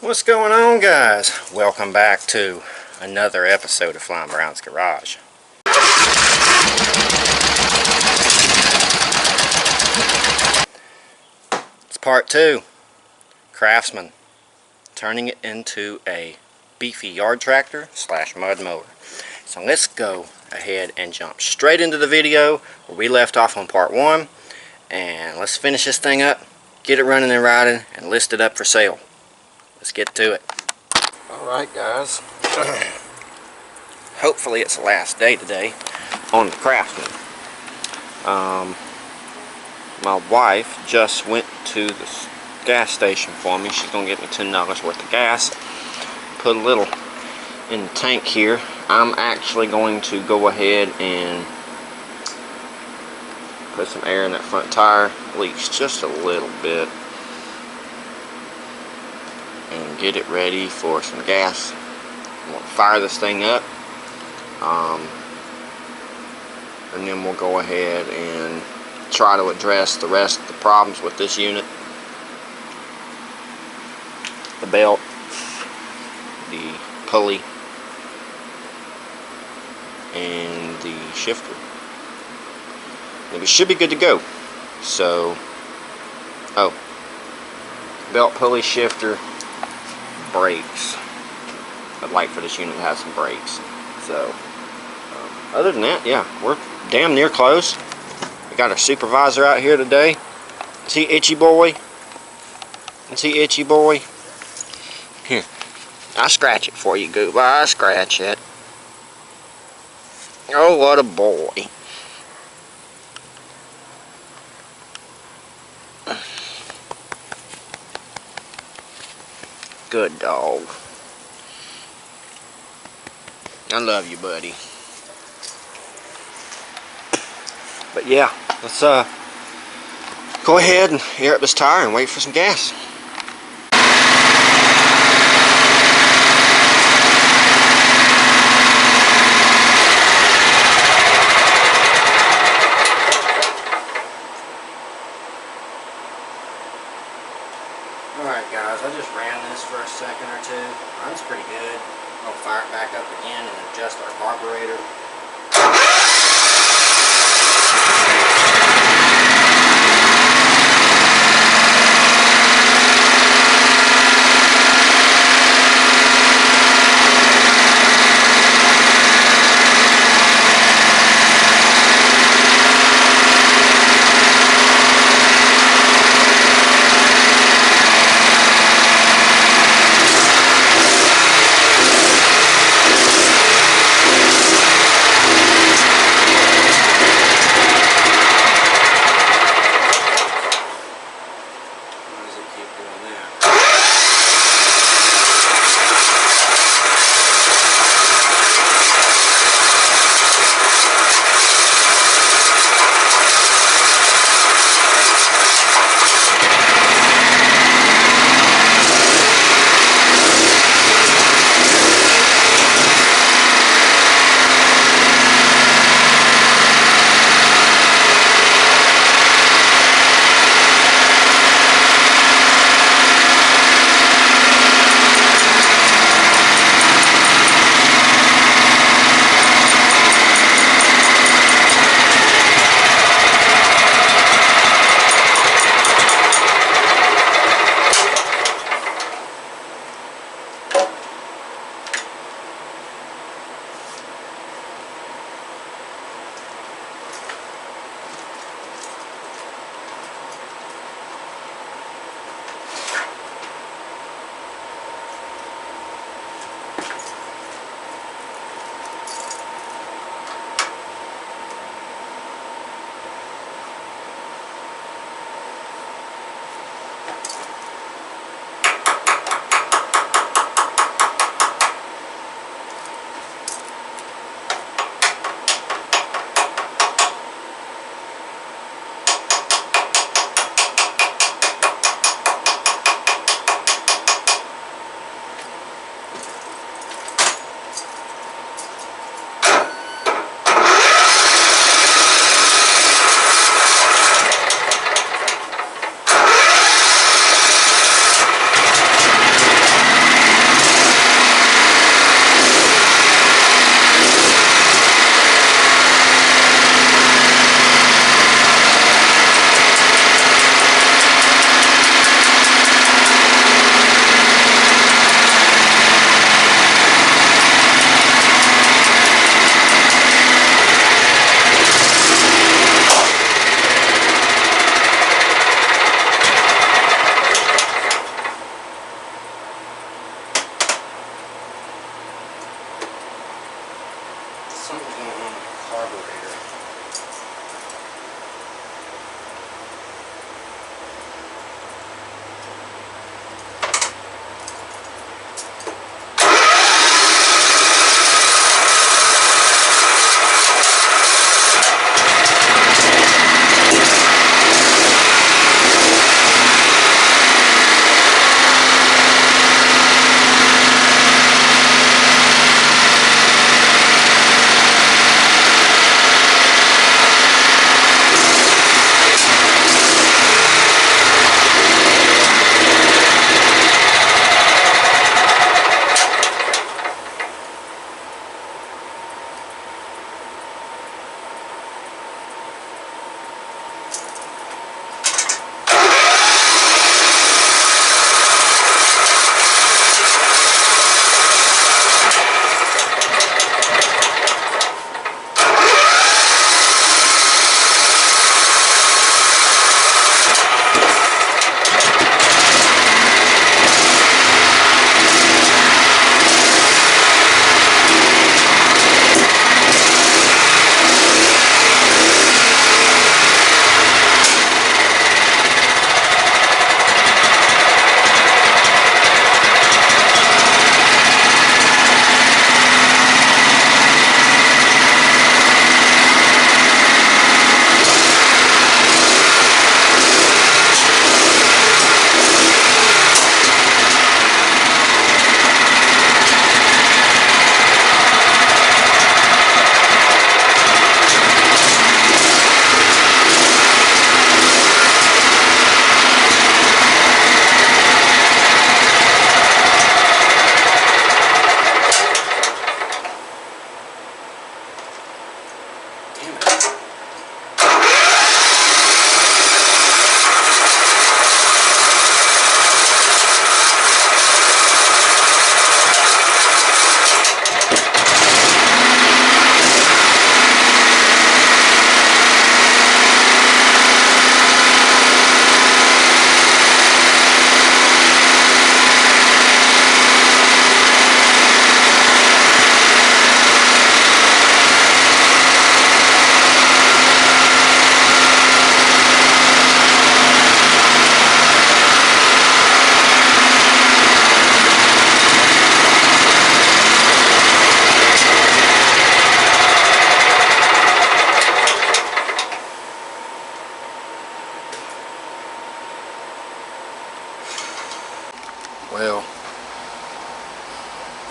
What's going on, guys? Welcome back to another episode of Flying Brown's Garage. It's part 2. Craftsman. Turning it into a Beefy yard tractor / mud mower. So let's go ahead and jump straight into the video where we left off on part 1. And let's finish this thing up, get it running and riding, and list it up for sale. Let's get to it. Alright, guys. Hopefully it's the last day today on the Craftsman. My wife just went to the gas station for me. She's going to get me $10 worth of gas. Put a little in the tank here. I'm actually going to go ahead and put some air in that front tire. Leaks just a little bit. And get it ready for some gas. I'm going to fire this thing up. And then we'll go ahead and try to address the rest of the problems with this unit. The belt, the pulley, and the shifter. And we should be good to go. So, belt, pulley, shifter, brakes. I'd like for this unit to have some brakes. So, other than that, yeah, we're damn near close. We got our supervisor out here today. Is he itchy boy? Is he itchy boy? Here, I'll scratch it for you, Goob. I'll scratch it. Oh, what a boy. Good dog. I love you, buddy. But yeah, let's go ahead and air up this tire and wait for some gas. Alright guys, I just ran this for a second or two. Runs pretty good. I'll fire it back up again and adjust our carburetor.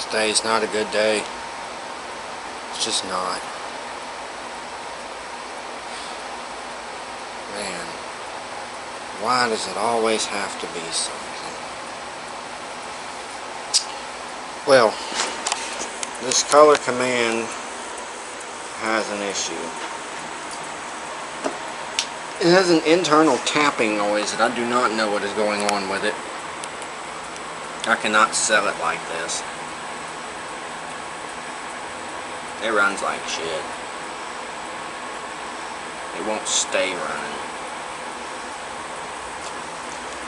Today's not a good day. It's just not. Man, why does it always have to be something? Well, this color command has an issue. It has an internal tapping noise that I do not know what is going on with it. I cannot sell it like this. It runs like shit. It won't stay running.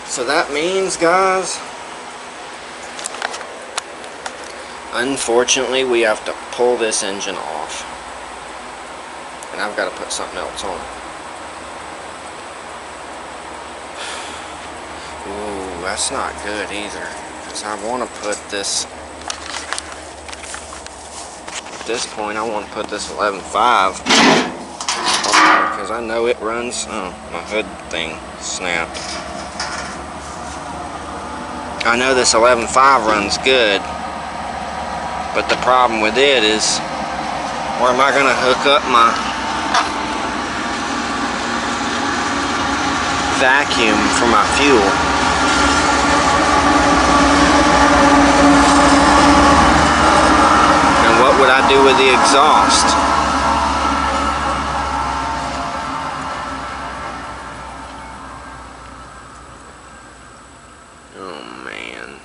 So that means, guys, unfortunately we have to pull this engine off. And I've got to put something else on it. Ooh, that's not good either. Because I want to put this, at this point I want to put this 11.5 because I know it runs. Oh, my hood thing snapped. I know this 11.5 runs good, but the problem with it is, where am I going to hook up my vacuum for my fuel? And what would I do with the exhaust? Oh man.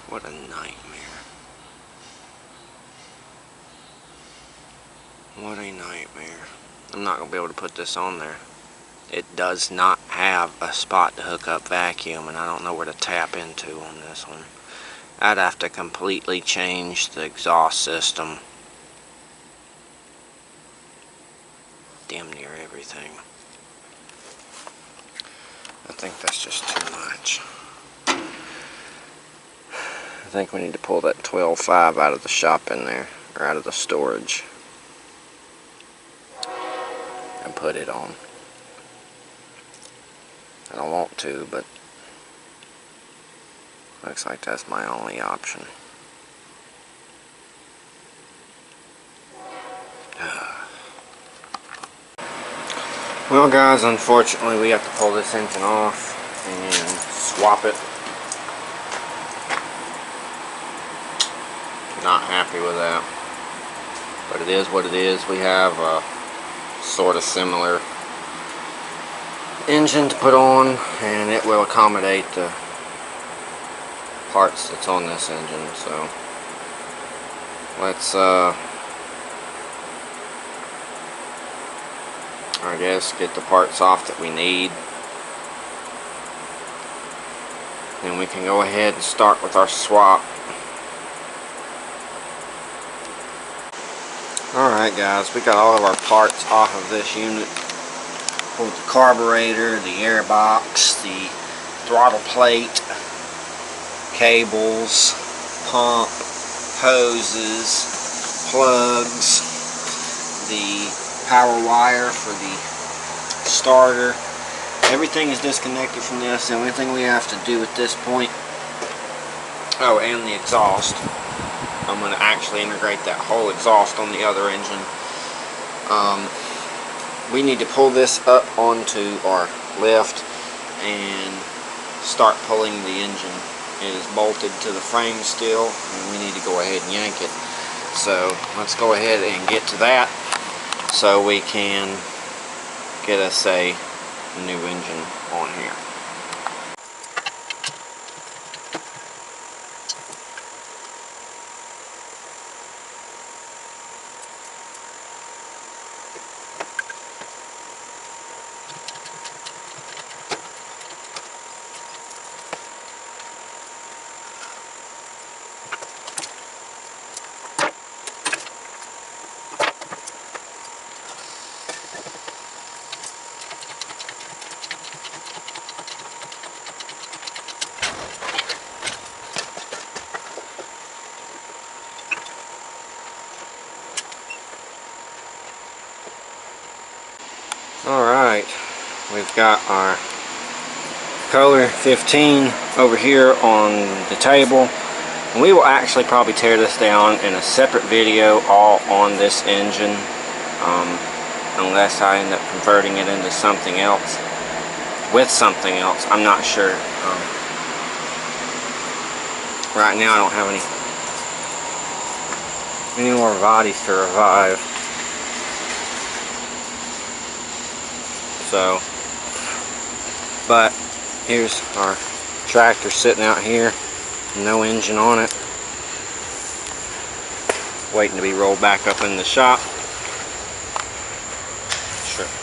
What a nightmare. What a nightmare. I'm not going to be able to put this on there. It does not have a spot to hook up vacuum, and I don't know where to tap into on this one. I'd have to completely change the exhaust system. Damn near everything. I think that's just too much. I think we need to pull that 12.5 out of the shop in there, or out of the storage, and put it on. I don't want to, but looks like that's my only option. Well guys, unfortunately we have to pull this engine off and swap it. Not happy with that, but it is what it is. We have a sort of similar engine to put on, and it will accommodate the parts that's on this engine. So let's I guess get the parts off that we need, and we can go ahead and start with our swap. Alright guys, we got all of our parts off of this unit. Pulled the carburetor, the air box, the throttle plate, cables, pump, hoses, plugs, the power wire for the starter. Everything is disconnected from this. The only thing we have to do at this point, oh, and the exhaust. I'm going to actually integrate that whole exhaust on the other engine. We need to pull this up onto our lift and start pulling the engine. It is bolted to the frame still, and we need to go ahead and yank it. So let's go ahead and get to that so we can get us a new engine on here. Alright, we've got our color 15 over here on the table. And we will actually probably tear this down in a separate video all on this engine, unless I end up converting it into something else with something else. I'm not sure. Right now I don't have any more bodies to revive. So, but here's our tractor sitting out here, no engine on it, waiting to be rolled back up in the shop.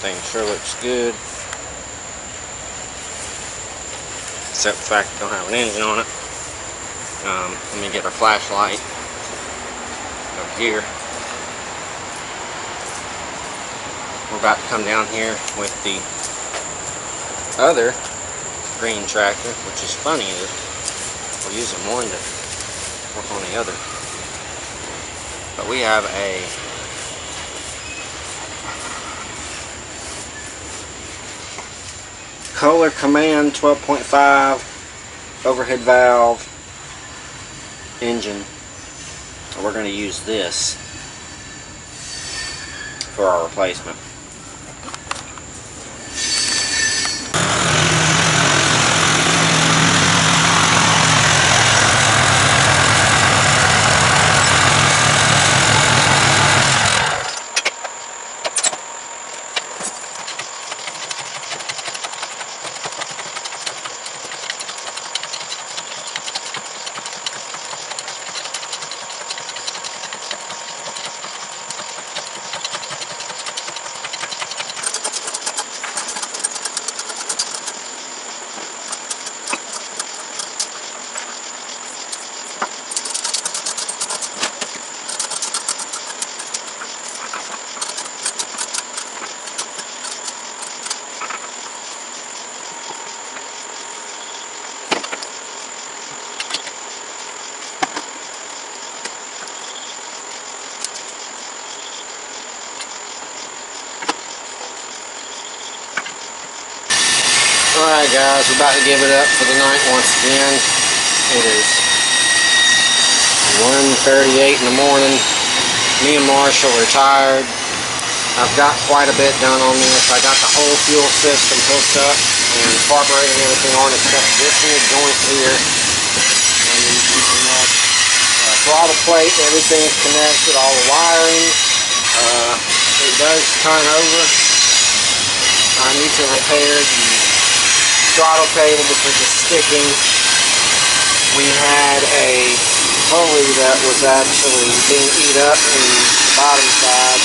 Thing sure looks good, except the fact it don't have an engine on it. Let me get our flashlight over here. We're about to come down here with the other green tractor, which is funny that we're using one to work on the other. But we have a Kohler Command 12.5 overhead valve engine. And we're going to use this for our replacement. Alright guys, we're about to give it up for the night once again. It is 1:38 in the morning. Me and Marshall are tired. I've got quite a bit done on this. I got the whole fuel system hooked up and carburetor and everything on except this little joint here. And then keeping that throttle plate, everything's connected, all the wiring. It does turn over. I need to repair the throttle cable because it's sticking. We had a pulley that was actually being eat up in the bottom side,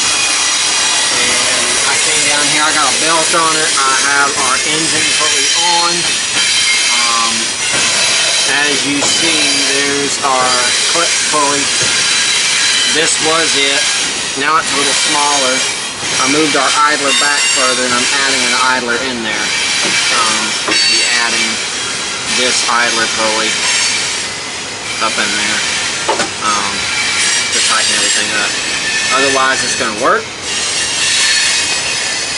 and I came down here. I got a belt on it. I have our engine pulley on. As you see, there's our clip pulley. This was it. Now it's a little smaller. I moved our idler back further, and I'm adding an idler in there. Be adding this idler pulley up in there to tighten everything up. Otherwise, it's going to work.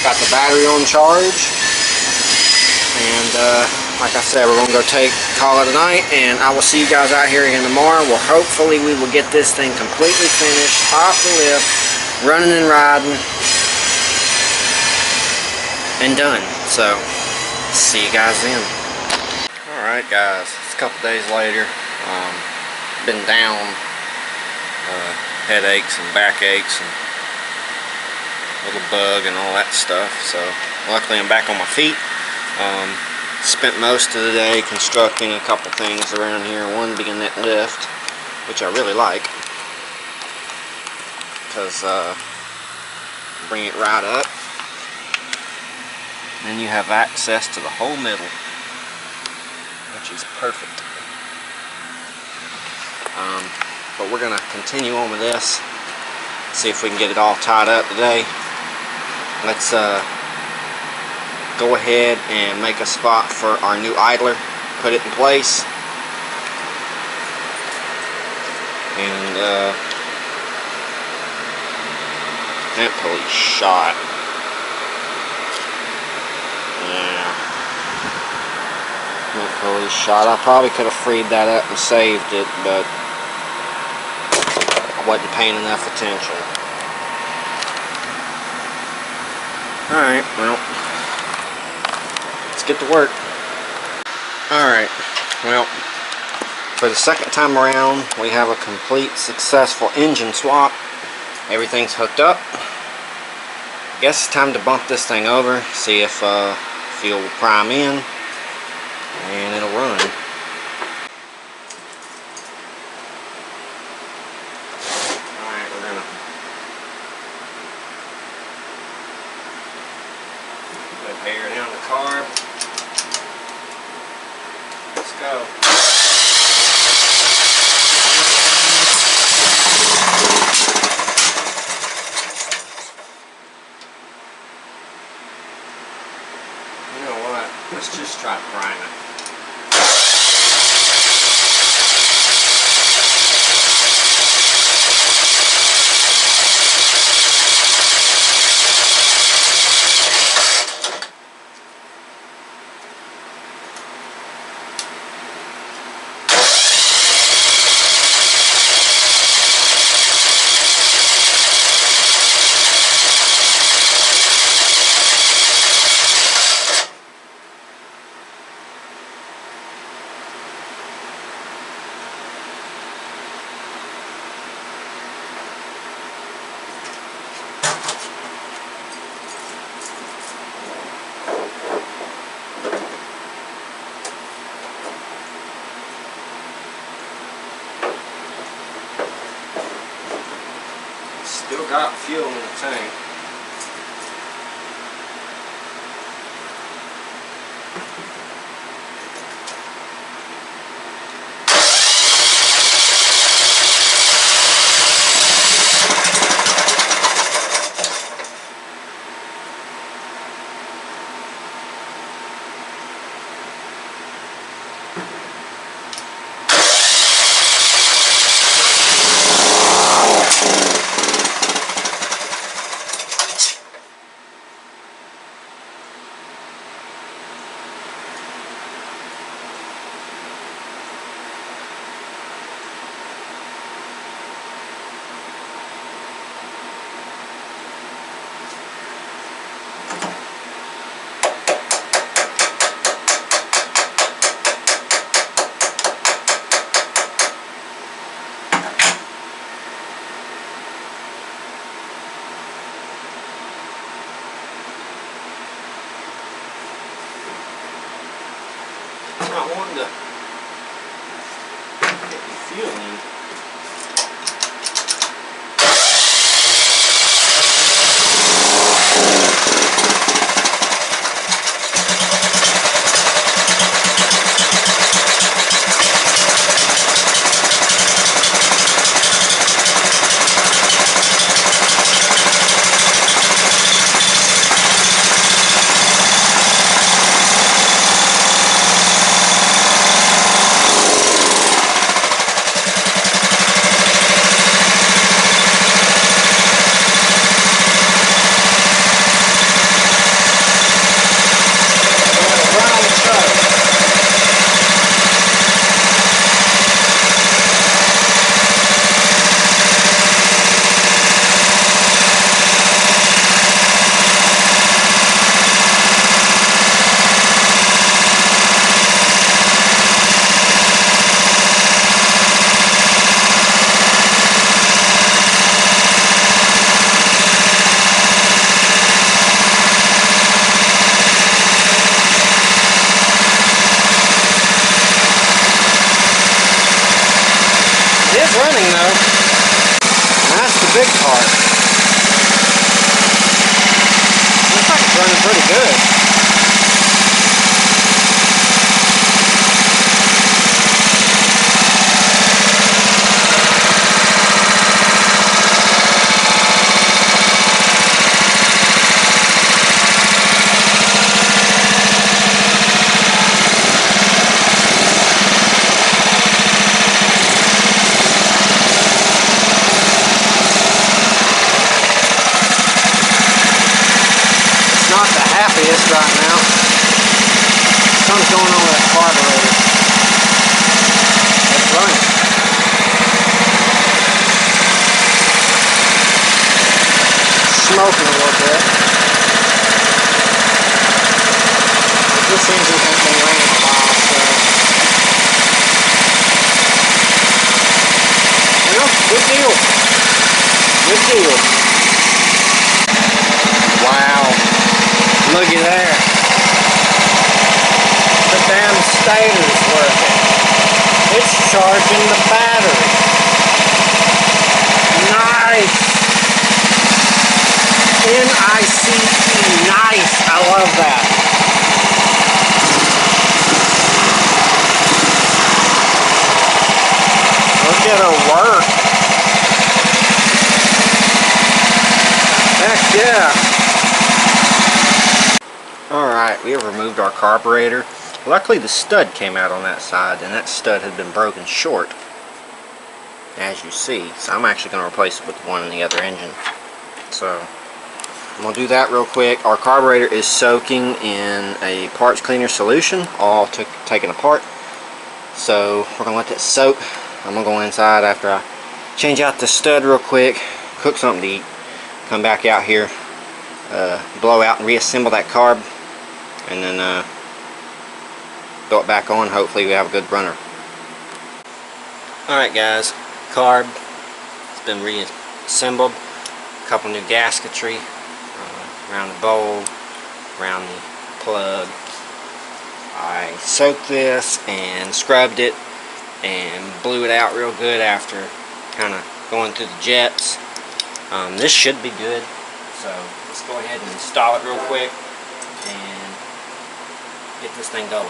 Got the battery on charge, and like I said, we're going to go call it a night, and I will see you guys out here again tomorrow. Well, hopefully we will get this thing completely finished, off the lift, running and riding, and done. So, see you guys then. Alright guys, it's a couple days later. Been down, headaches and backaches and little bug and all that stuff. So luckily I'm back on my feet. Spent most of the day constructing a couple things around here. One being that lift, which I really like, because bring it right up. Then you have access to the whole middle, which is perfect. But we're going to continue on with this, see if we can get it all tied up today. Let's go ahead and make a spot for our new idler, put it in place, and that pulley's shot. Yeah. pulley shot. I probably could have freed that up and saved it, but I wasn't paying enough attention. Alright, well, let's get to work. Alright, well, for the second time around, we have a complete successful engine swap. Everything's hooked up. I guess it's time to bump this thing over, see if fuel will prime in, and it'll run. Alright, we're gonna put air down the carb. Let's go. You know what? Let's just try priming. Still got fuel in the tank. Not wanting to get the fuel in. Running though. That's the big part. Looks like it's running pretty good. Happiest right deal. Wow. Looky there. The damn stator's working. It's charging the battery. Nice. N-I-C-E. Nice. I love that. Look at her work. Heck yeah. Alright, we have removed our carburetor. Luckily the stud came out on that side, and that stud had been broken short, as you see. So I'm actually going to replace it with the one in the other engine. So I'm going to do that real quick. Our carburetor is soaking in a parts cleaner solution, all taken apart. So we're going to let that soak. I'm going to go inside after I change out the stud real quick, cook something to eat, come back out here, blow out and reassemble that carb, and then throw it back on. Hopefully we have a good runner. Alright guys, carb has been reassembled. A couple new gasketry around the bowl, around the plug. I soaked this and scrubbed it and blew it out real good after kind of going through the jets. This should be good, so let's go ahead and install it real quick and get this thing going.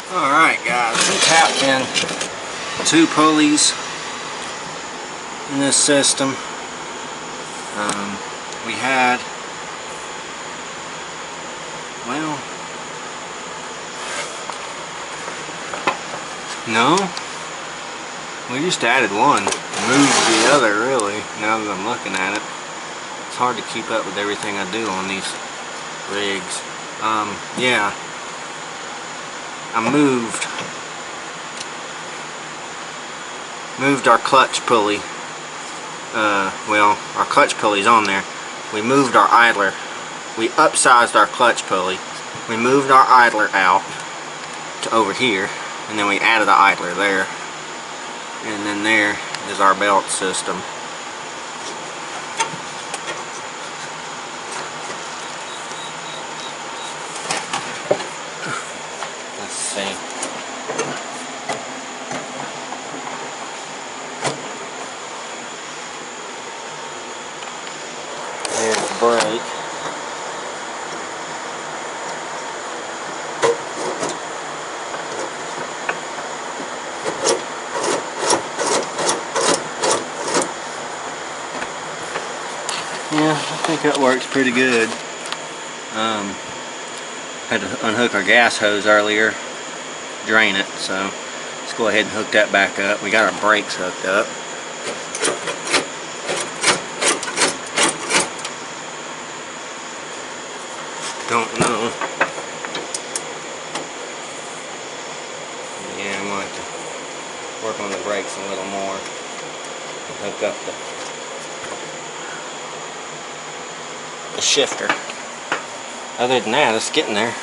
Alright guys, we tapped in 2 pulleys in this system. We had, well, no, we just added one, moved the other really, now that I'm looking at it. It's hard to keep up with everything I do on these rigs. Yeah. I moved our clutch pulley. Well, our clutch pulley's on there. We moved our idler. We upsized our clutch pulley. We moved our idler out to over here, and then we added the idler there. And then there is our belt system. Let's see. There's the brake. Yeah, I think that works pretty good. Had to unhook our gas hose earlier, drain it, so let's go ahead and hook that back up. We got our brakes hooked up. Don't know. Yeah, I'm going to have to work on the brakes a little more and hook up the the shifter. Other than that, it's getting there.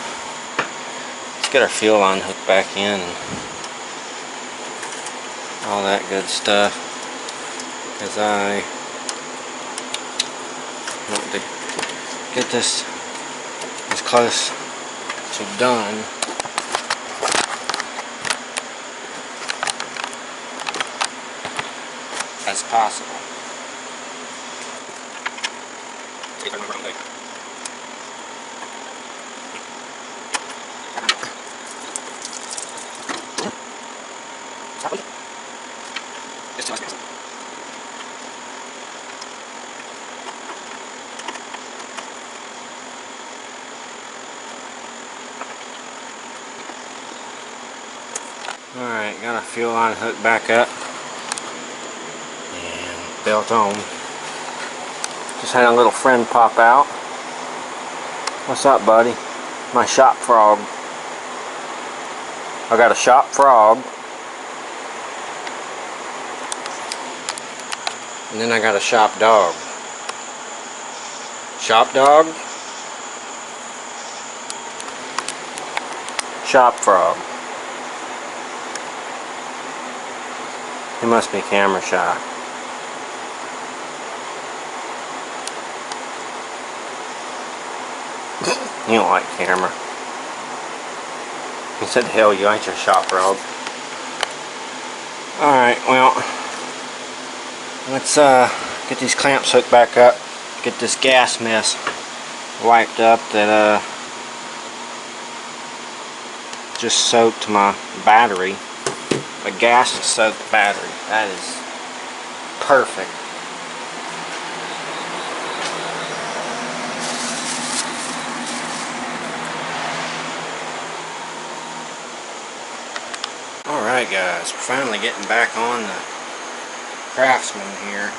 Let's get our fuel line hooked back in and all that good stuff, because I want to get this as close to done as possible. Alright, got our fuel line hooked back up and belt on. Just had a little friend pop out. What's up, buddy? My shop frog. I got a shop frog. And then I got a shop dog. Shop dog. Shop frog. He must be camera shy. You don't like camera. He said, hell, you ain't your shop frog. Alright, well, let's get these clamps hooked back up. Get this gas mess wiped up that just soaked my battery. A gas soaked battery. That is perfect. Alright guys, we're finally getting back on the Craftsman here.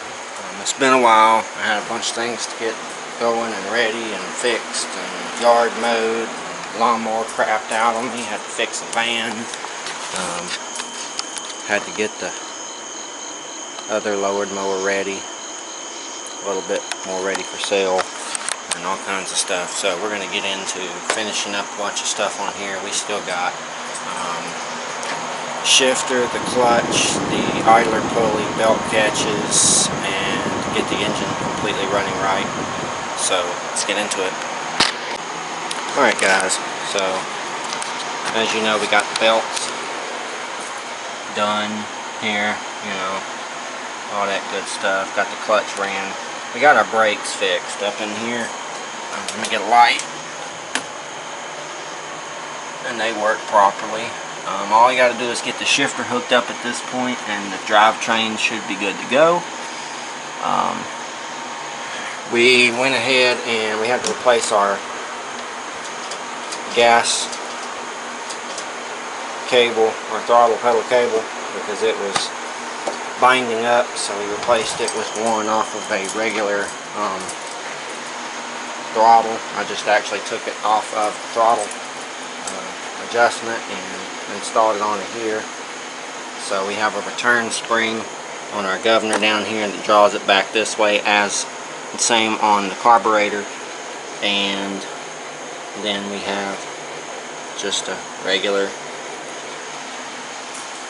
It's been a while. I had a bunch of things to get going and ready and fixed, and yard mowed, and lawnmower crapped out on me. Had to fix the van. Had to get the other lowered mower ready, a little bit more ready for sale, and all kinds of stuff. So we're going to get into finishing up a bunch of stuff on here. We still got shifter, the clutch, the idler pulley, belt catches, and get the engine completely running right. So let's get into it. Alright guys, so as you know, we got the belts done here, you know, all that good stuff. Got the clutch ran. We got our brakes fixed up in here. Let me get a light. And they work properly. All you got to do is get the shifter hooked up at this point, and the drivetrain should be good to go. We went ahead and we had to replace our gas cable, or throttle pedal cable, because it was binding up, so we replaced it with one off of a regular throttle. I just actually took it off of the throttle adjustment and installed it onto here. So we have a return spring on our governor down here that draws it back this way, as the same on the carburetor, and then we have just a regular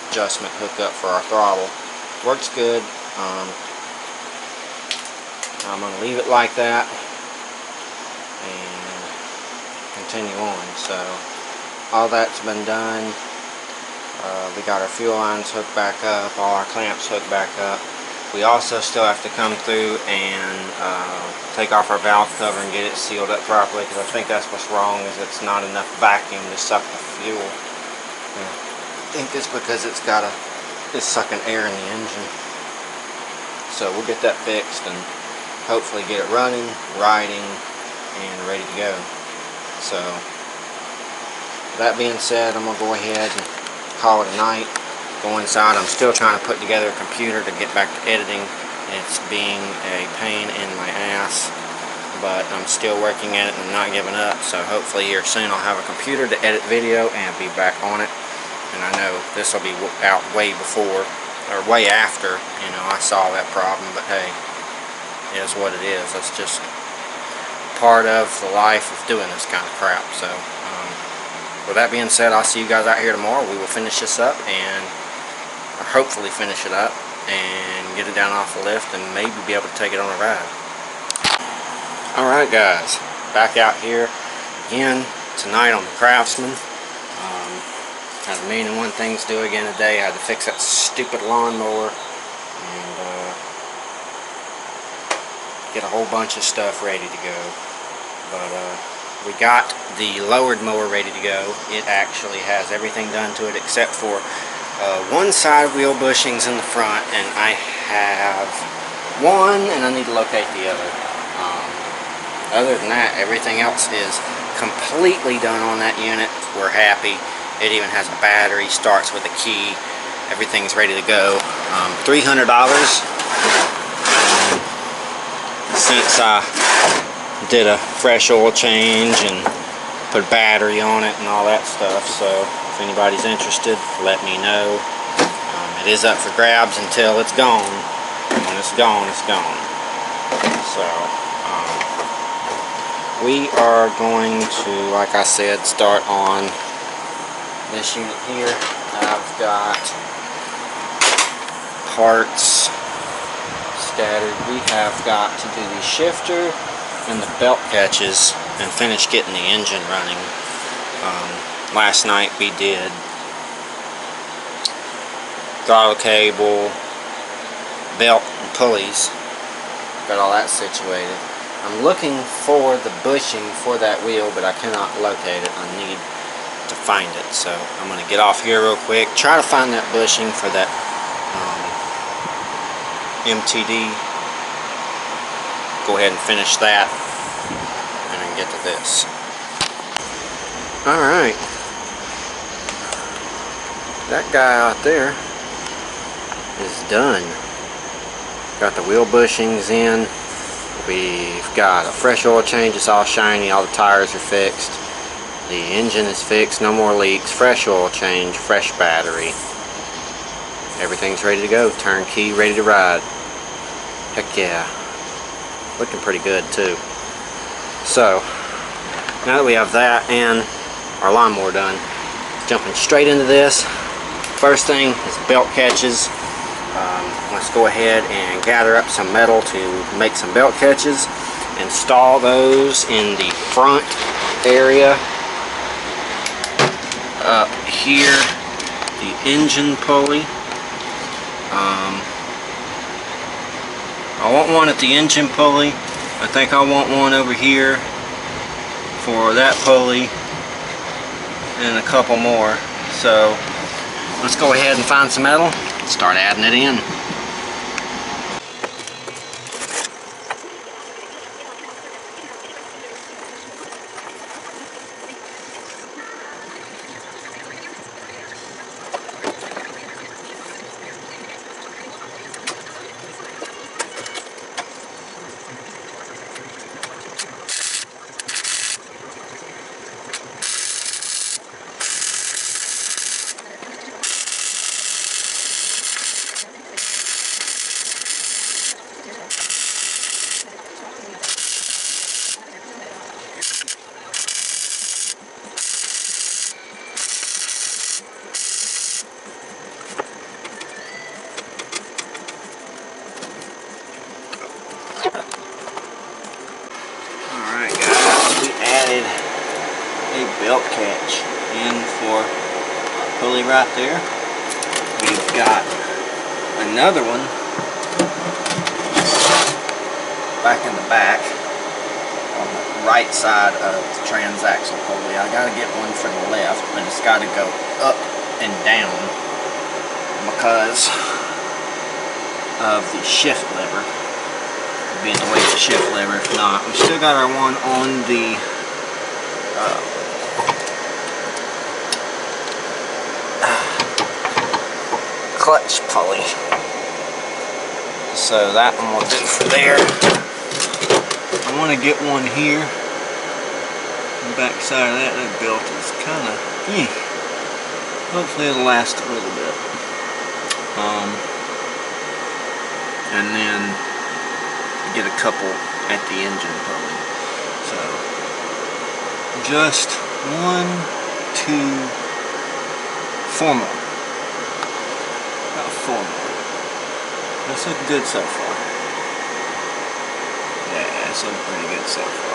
adjustment hookup for our throttle. Works good. I'm going to leave it like that and continue on. So all that's been done. We got our fuel lines hooked back up, all our clamps hooked back up. We also still have to come through and take off our valve cover and get it sealed up properly, because I think that's what's wrong, is it's not enough vacuum to suck the fuel. I think it's because it's sucking air in the engine. So we'll get that fixed and hopefully get it running, riding, and ready to go. So that being said, I'm going to go ahead and call it a night. Go inside. I'm still trying to put together a computer to get back to editing. It's being a pain in my ass, but I'm still working at it and not giving up. So hopefully here soon I'll have a computer to edit video and be back on it. And I know this will be out way before, or way after, you know, I saw that problem, but hey, it is what it is. Let's just part of the life of doing this kind of crap. So with that being said, I'll see you guys out here tomorrow. We will finish this up, and or hopefully finish it up and get it down off the lift and maybe be able to take it on a ride. Alright guys, back out here again tonight on the Craftsman. Had a million and one things to do again today. I had to fix that stupid lawnmower and get a whole bunch of stuff ready to go. But we got the lowered mower ready to go. It actually has everything done to it except for one side wheel bushings in the front, and I have one and I need to locate the other. Other than that, everything else is completely done on that unit. We're happy. It even has a battery, starts with a key, everything's ready to go. $300 since I did a fresh oil change and put a battery on it and all that stuff. So if anybody's interested, let me know. It is up for grabs until it's gone. When it's gone, it's gone. So we are going to, like I said, start on this unit here. I've got parts scattered. We have got to do the shifter and the belt catches and finish getting the engine running. Last night we did throttle cable, belt and pulleys. Got all that situated. I'm looking for the bushing for that wheel, but I cannot locate it. I need to find it. So I'm going to get off here real quick, try to find that bushing for that MTD. Go ahead and finish that and then get to this. Alright, that guy out there is done. Got the wheel bushings in. We've got a fresh oil change. It's all shiny. All the tires are fixed. The engine is fixed. No more leaks. Fresh oil change. Fresh battery. Everything's ready to go. Turnkey, ready to ride. Heck yeah. Looking pretty good too. So now that we have that and our lawnmower done, jumping straight into this. First thing is belt catches. Let's go ahead and gather up some metal to make some belt catches. Install those in the front area. Up here, the engine pulley. I want one at the engine pulley. I think I want one over here for that pulley and a couple more. So let's go ahead and find some metal and start adding it in. Belt catch in for pulley right there. We've got another one back in the back on the right side of the transaxle pulley. I gotta get one for the left, but it's gotta go up and down because of the shift lever being the way of the shift lever. If not, we still got our one on the clutch pulley, so that one will do for there. I want to get one here. The back side of that belt is kind of hopefully it'll last a little bit. And then get a couple at the engine pulley. So just 1, 2, 4 more. About 4 more. That's looking good so far. Yeah, it's looking pretty good so far.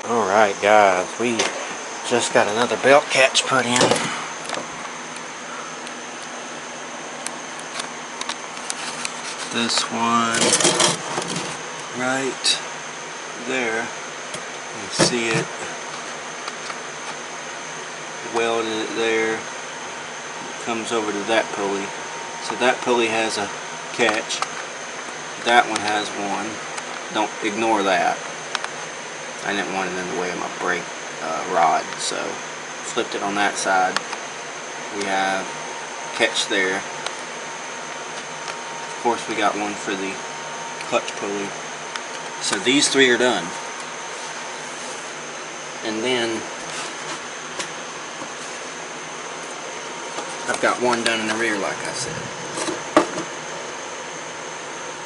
Alright guys, we just got another belt catch put in. This one right there, you can see it, welded it there, it comes over to that pulley. So that pulley has a catch, that one has one, don't ignore that. I didn't want it in the way of my brake rod, so flipped it on that side. We have catch there. Of course we got one for the clutch pulley. So these 3 are done. And then I've got one done in the rear like I said.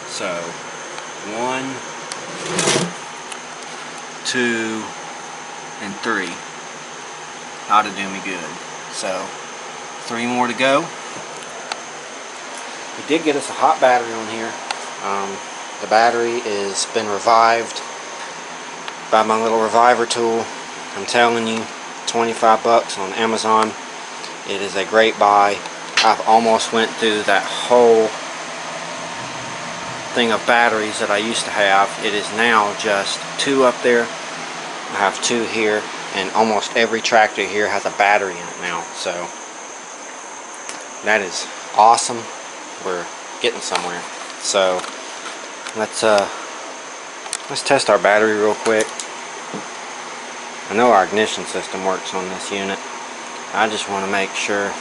So 1, 2, and 3 ought to do me good. So 3 more to go. We did get us a hot battery on here. The battery has been revived by my little reviver tool. I'm telling you, 25 bucks on Amazon. It is a great buy. I've almost went through that whole thing of batteries that I used to have. It is now just 2 up there. I have 2 here, and almost every tractor here has a battery in it now. So that is awesome. We're getting somewhere. So let's test our battery real quick. I know our ignition system works on this unit. I just want to make sure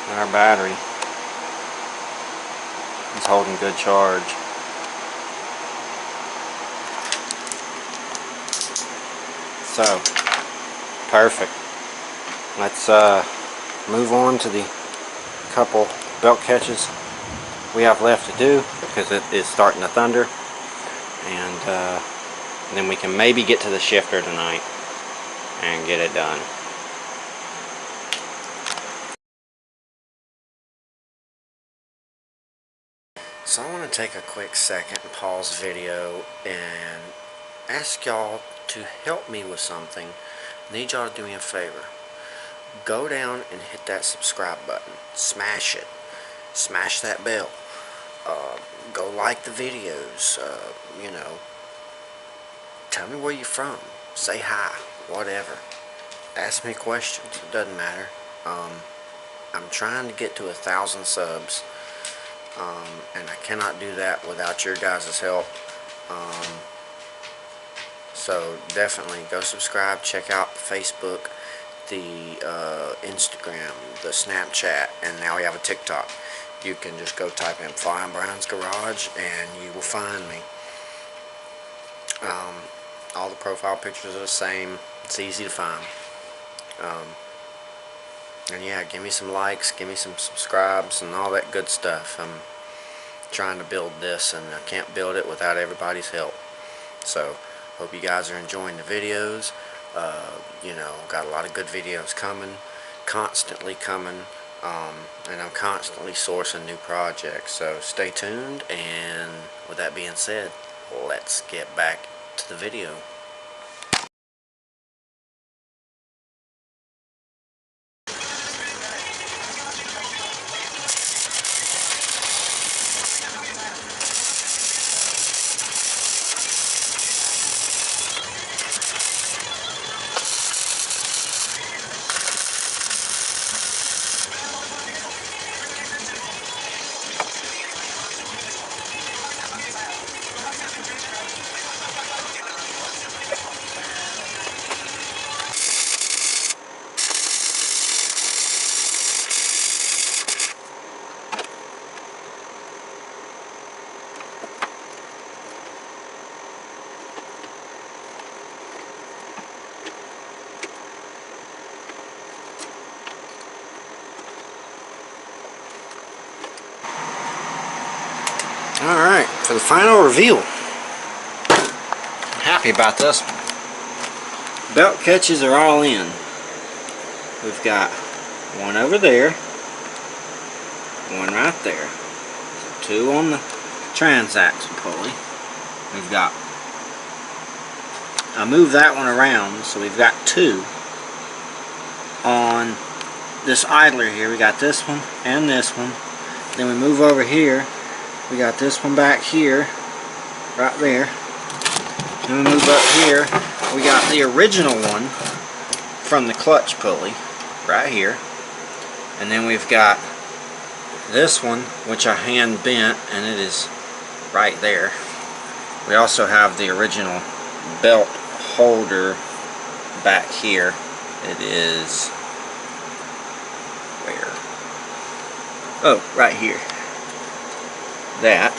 that our battery is holding good charge. So, perfect. Let's move on to the couple belt catches we have left to do, because it is starting to thunder, and then we can maybe get to the shifter tonight and get it done. So I want to take a quick second and pause the video and ask y'all to help me with something. I need y'all to do me a favor. Go down and hit that subscribe button. Smash it. Smash that bell. Go like the videos. You know, tell me where you're from. Say hi. Whatever. Ask me questions. It doesn't matter. I'm trying to get to 1,000 subs. And I cannot do that without your guys' help. So definitely go subscribe, check out Facebook, the Instagram, the Snapchat, and now we have a TikTok. You can just go type in Fly on Brown's Garage and you will find me. All the profile pictures are the same. It's easy to find. And yeah, give me some likes, give me some subscribes, and all that good stuff. I'm trying to build this, and I can't build it without everybody's help. So, hope you guys are enjoying the videos. You know, got a lot of good videos coming, constantly coming, and I'm constantly sourcing new projects. So, stay tuned, and with that being said, let's get back to the video. Alright, for the final reveal. I'm happy about this one. Belt catches are all in. We've got one over there, one right there. So two on the transaxle pulley. We've got, I moved that one around, so we've got two on this idler here. We got this one and this one. Then we move over here. We got this one back here, right there. Then we move up here. We got the original one from the clutch pulley, right here. And then we've got this one, which I hand bent, and it is right there. We also have the original belt holder back here. It is where? Oh, right here. That,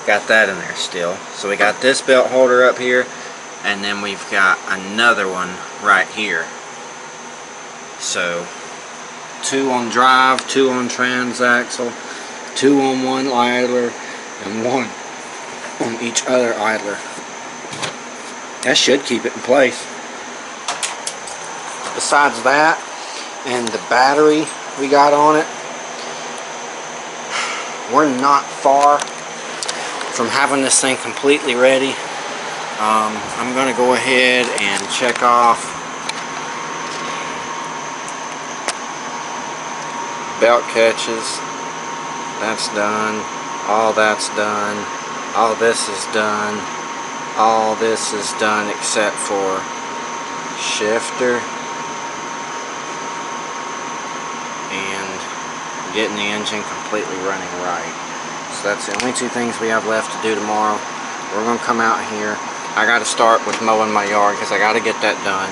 got that in there still. So we got this belt holder up here, and then we've got another one right here. So two on drive, two on transaxle, two on one idler, and one on each other idler. That should keep it in place. Besides that, and the battery we got on it, we're not far from having this thing completely ready. I'm going to go ahead and check off belt catches. That's done. All that's done. All this is done. All this is done except for shifter and getting the engine completely running right. So that's the only two things we have left to do tomorrow. We're going to come out here. I got to start with mowing my yard because I got to get that done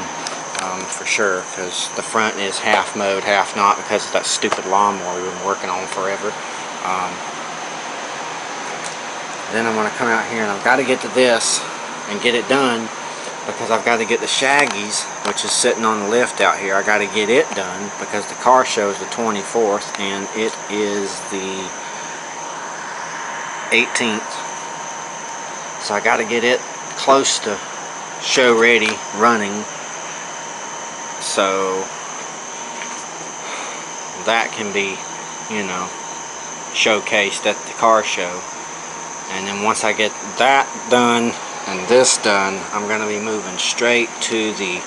for sure, because the front is half mowed, half not, because of that stupid lawnmower we've been working on forever. Then I'm going to come out here and I've got to get to this and get it done, because I've got to get the Shaggies, which is sitting on the lift out here. I got to get it done because the car shows the 24th and it is the 18th. So I got to get it close to show ready, running, so that can be, you know, showcased at the car show. And then once I get that done and this done, I'm going to be moving straight to the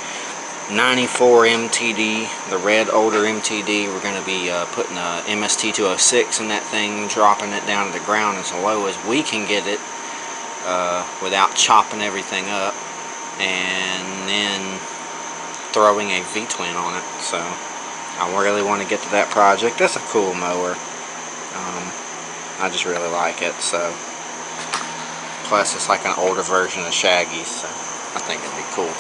94 MTD, the red older MTD. We're going to be putting a MST 206 in that thing, dropping it down to the ground as low as we can get it without chopping everything up, and then throwing a V-twin on it. So I really want to get to that project. That's a cool mower. I just really like it. So plus it's like an older version of Shaggy's, so I think it'd be cool.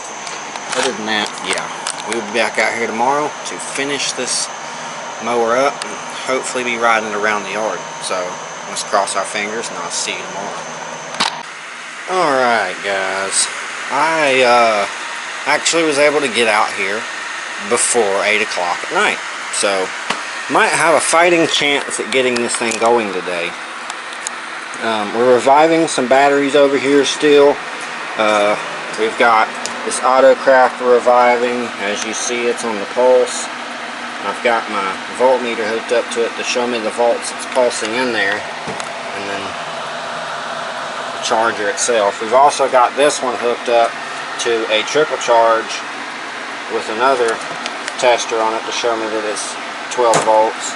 Other than that, yeah, we'll be back out here tomorrow to finish this mower up and hopefully be riding around the yard. So let's cross our fingers and I'll see you tomorrow. Alright guys, I actually was able to get out here before 8 o'clock at night. So, might have a fighting chance at getting this thing going today. We're reviving some batteries over here still. We've got this Autocraft reviving. As you see, it's on the pulse. I've got my voltmeter hooked up to it to show me the volts it's pulsing in there, and then the charger itself. We've also got this one hooked up to a trickle charge with another tester on it to show me that it's 12 volts.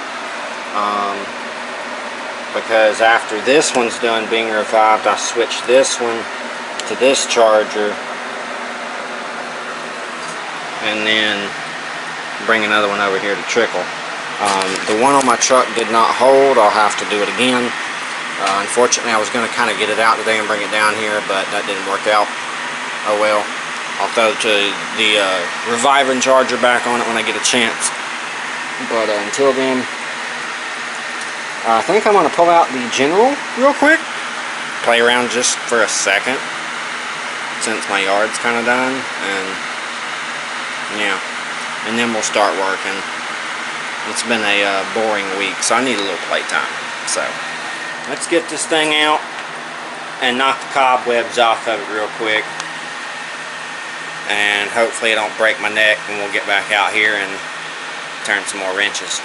Because after this one's done being revived, I switch this one to this charger and then bring another one over here to trickle. The one on my truck did not hold. I'll have to do it again. Unfortunately, I was going to kind of get it out today and bring it down here, but that didn't work out. Oh well. I'll throw the reviver and charger back on it when I get a chance. But until then, I think I'm going to pull out the general real quick. Play around just for a second, since my yard's kind of done. And yeah. And then we'll start working. It's been a boring week, so I need a little playtime. So, let's get this thing out and knock the cobwebs off of it real quick. And hopefully it don't break my neck, and we'll get back out here and turn some more wrenches.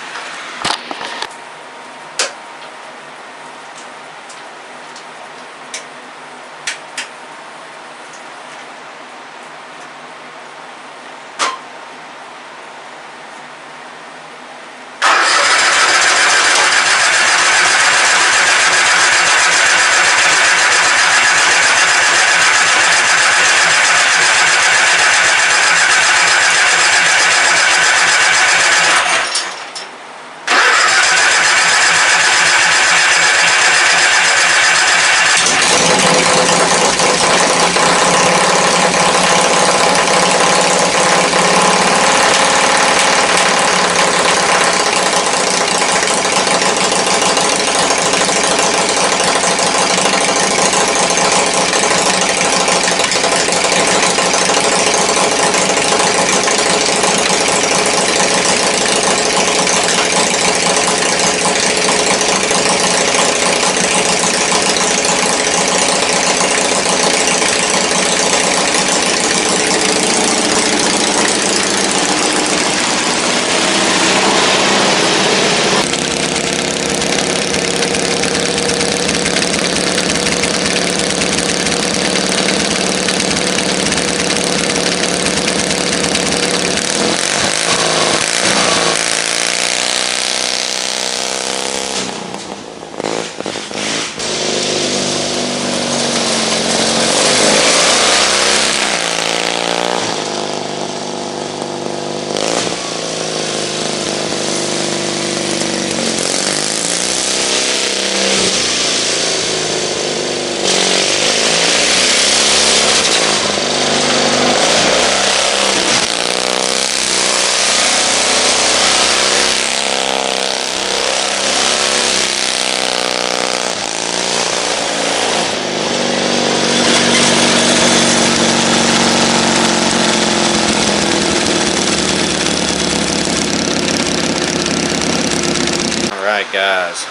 Alright guys,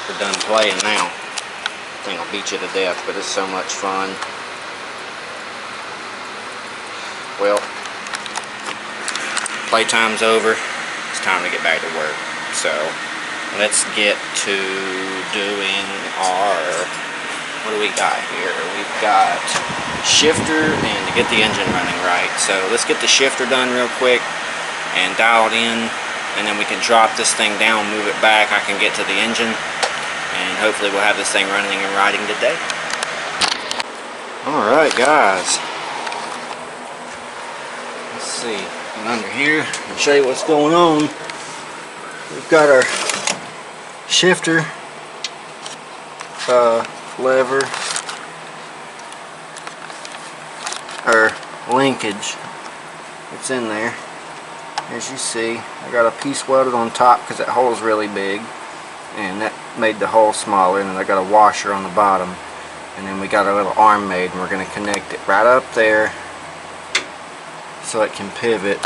we're done playing now. I think I'll beat you to death, but it's so much fun. Well, playtime's over. It's time to get back to work. So, let's get to doing our, what do we got here? We've got shifter and to get the engine running right. So, let's get the shifter done real quick and dialed in. And then we can drop this thing down, move it back. I can get to the engine, and hopefully we'll have this thing running and riding today. Alright guys, let's see, and under here, I'll show you what's going on. We've got our shifter lever, or linkage. It's in there. As you see, I got a piece welded on top because that hole is really big, and that made the hole smaller, and then I got a washer on the bottom, and then we got a little arm made, and we're going to connect it right up there so it can pivot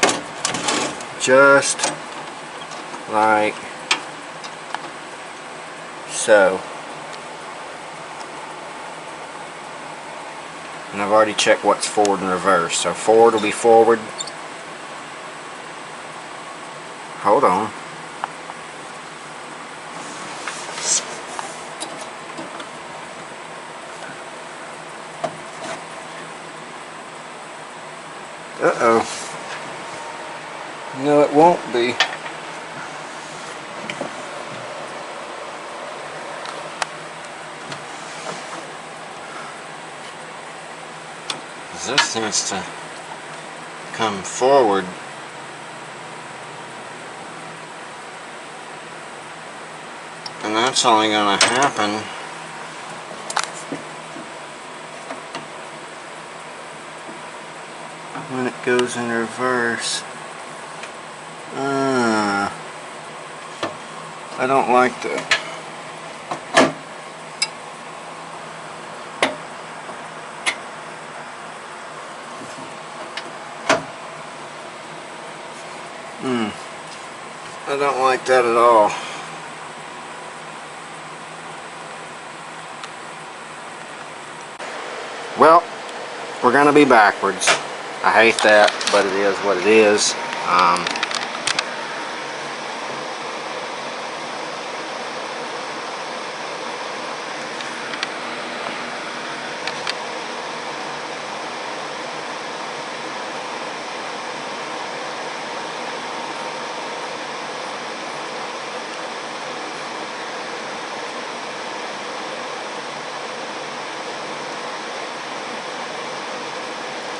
just like so. And I've already checked what's forward and reverse. So forward will be forward. Hold on. Uh-oh. No, it won't be. This needs to come forward. And that's only going to happen when it goes in reverse. I don't like that. I don't like that at all. Well, we're going to be backwards. I hate that, but it is what it is.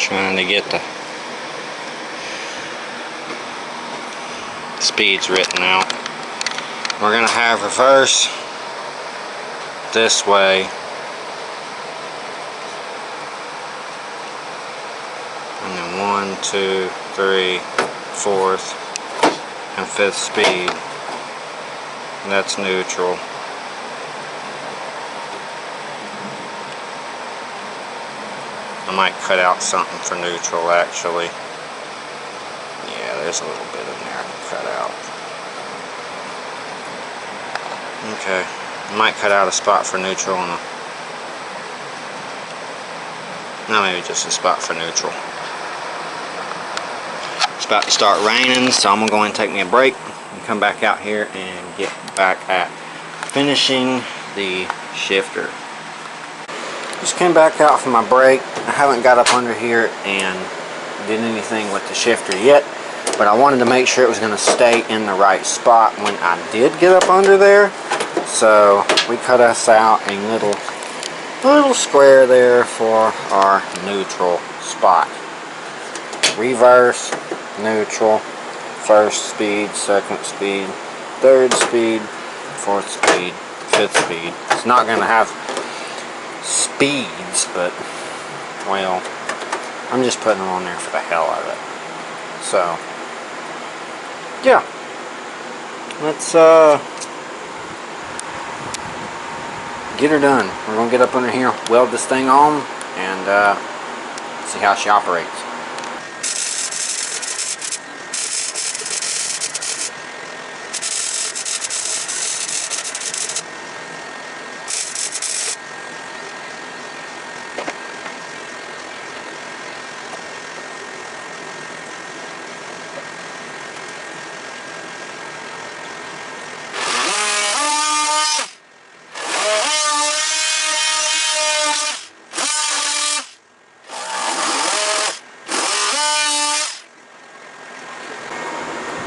Trying to get the speeds written out. We're going to have reverse this way, and then 1, 2, 3, 4th, and 5th speed. That's neutral. I might cut out something for neutral, actually. Yeah, there's a little bit in there I can cut out. Okay, I might cut out a spot for neutral and no, maybe just a spot for neutral. It's about to start raining, so I'm going to go and take me a break and come back out here and get back at finishing the shifter. Just came back out from my break. I haven't got up under here and did anything with the shifter yet, but I wanted to make sure it was going to stay in the right spot when I did get up under there. So we cut us out a little square there for our neutral spot. Reverse, neutral, first speed, second speed, third speed, fourth speed, fifth speed. It's not going to have speeds, but well, I'm just putting them on there for the hell of it. So yeah, let's get her done. We're gonna get up under here, weld this thing on, and see how she operates.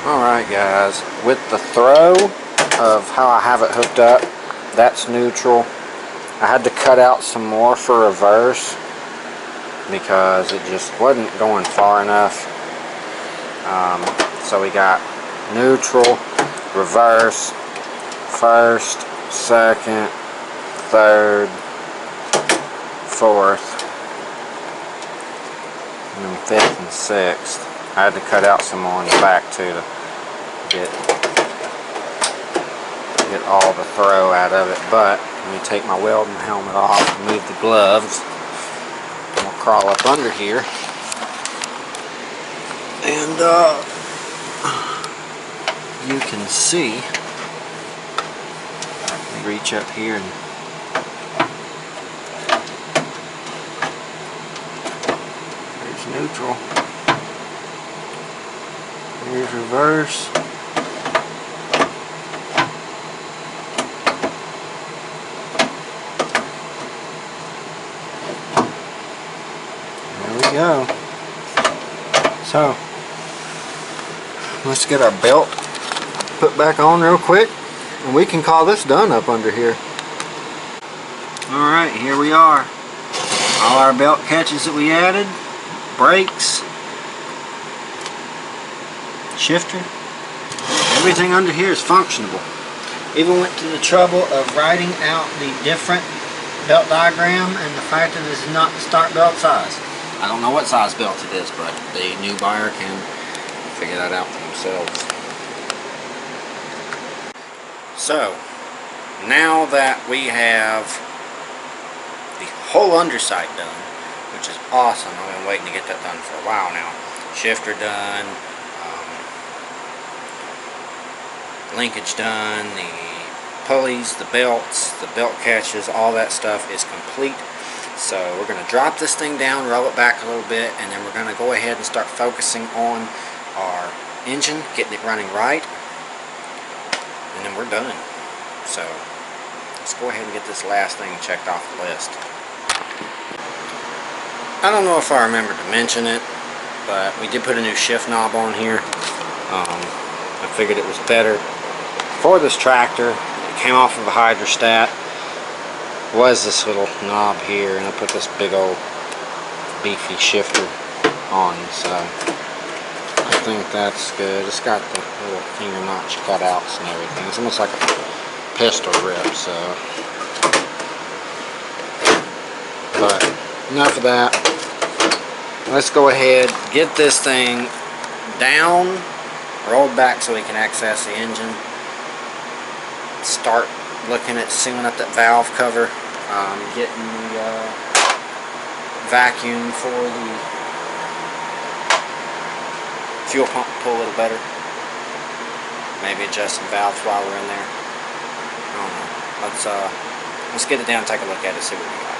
Alright guys, with the throw of how I have it hooked up, that's neutral. I had to cut out some more for reverse because it just wasn't going far enough. So we got neutral, reverse, first, second, third, fourth, and then fifth and sixth. I had to cut out some more in the back too to get all the throw out of it. But let me take my welding helmet off, remove the gloves, and we'll crawl up under here And you can see, let me reach up here and there's neutral, here's reverse. There we go. So let's get our belt put back on real quick and we can call this done up under here. Alright, here we are. All our belt catches that we added, brakes, shifter, everything under here is functionable. Even went to the trouble of writing out the different belt diagram and the fact that this is not the start belt size. I don't know what size belt it is, but the new buyer can figure that out for themselves. So, now that we have the whole underside done, which is awesome. I've been waiting to get that done for a while now. Shifter done, linkage done, the pulleys, the belts, the belt catches, all that stuff is complete. So we're going to drop this thing down, roll it back a little bit, and then we're going to go ahead and start focusing on our engine, getting it running right, and then we're done. So let's go ahead and get this last thing checked off the list. I don't know if I remember to mention it, but we did put a new shift knob on here. I figured it was better for this tractor. It came off of a hydrostat. Was this little knob here, and I put this big old Beefy shifter on, so I think that's good. It's got the little finger notch cutouts and everything. It's almost like a pistol grip, so. But enough of that. Let's go ahead, get this thing down, rolled back so we can access the engine. Start looking at sealing up that valve cover, getting the vacuum for the fuel pump to pull a little better. Maybe adjust some valves while we're in there. I don't know. Let's get it down, take a look at it, see what we got.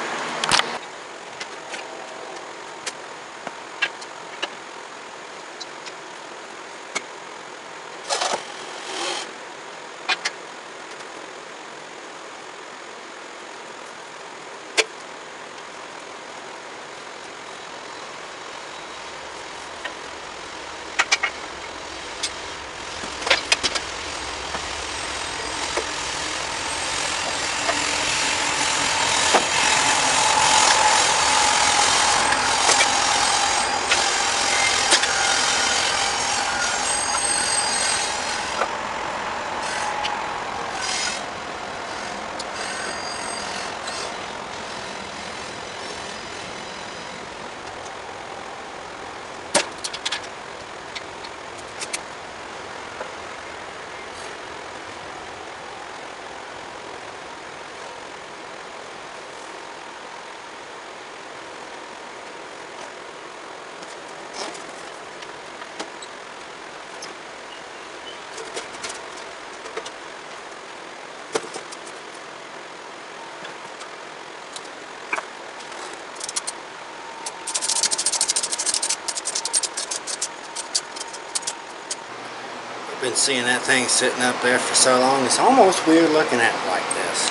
Been seeing that thing sitting up there for so long, it's almost weird looking at it like this.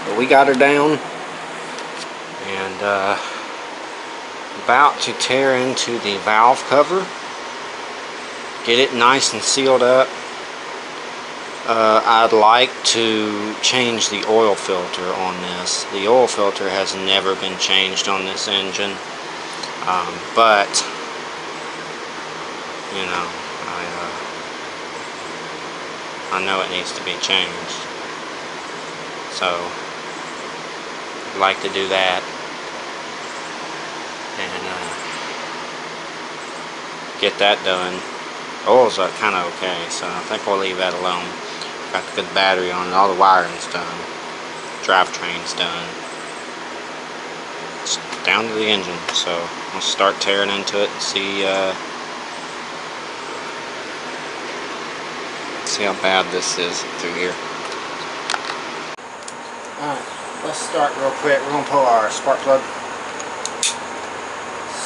But we got her down and about to tear into the valve cover, get it nice and sealed up. I'd like to change the oil filter on this. The oil filter has never been changed on this engine, but you know, I know it needs to be changed, so I'd like to do that and get that done. Oil's kind of okay, so I think we'll leave that alone. Got the good battery on it, all the wiring's done, drivetrain's done. It's down to the engine, so I'll start tearing into it and see how bad this is through here. Alright, let's start real quick. We're going to pull our spark plug.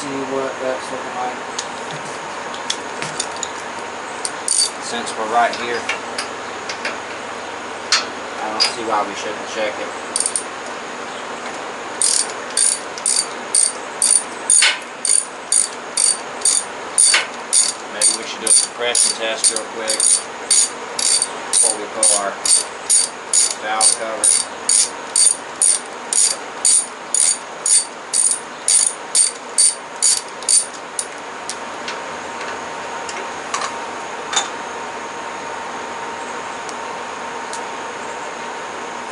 See what that's looking like. Since we're right here, I don't see why we shouldn't check it. Maybe we should do a compression test real quick before we pull our valve cover.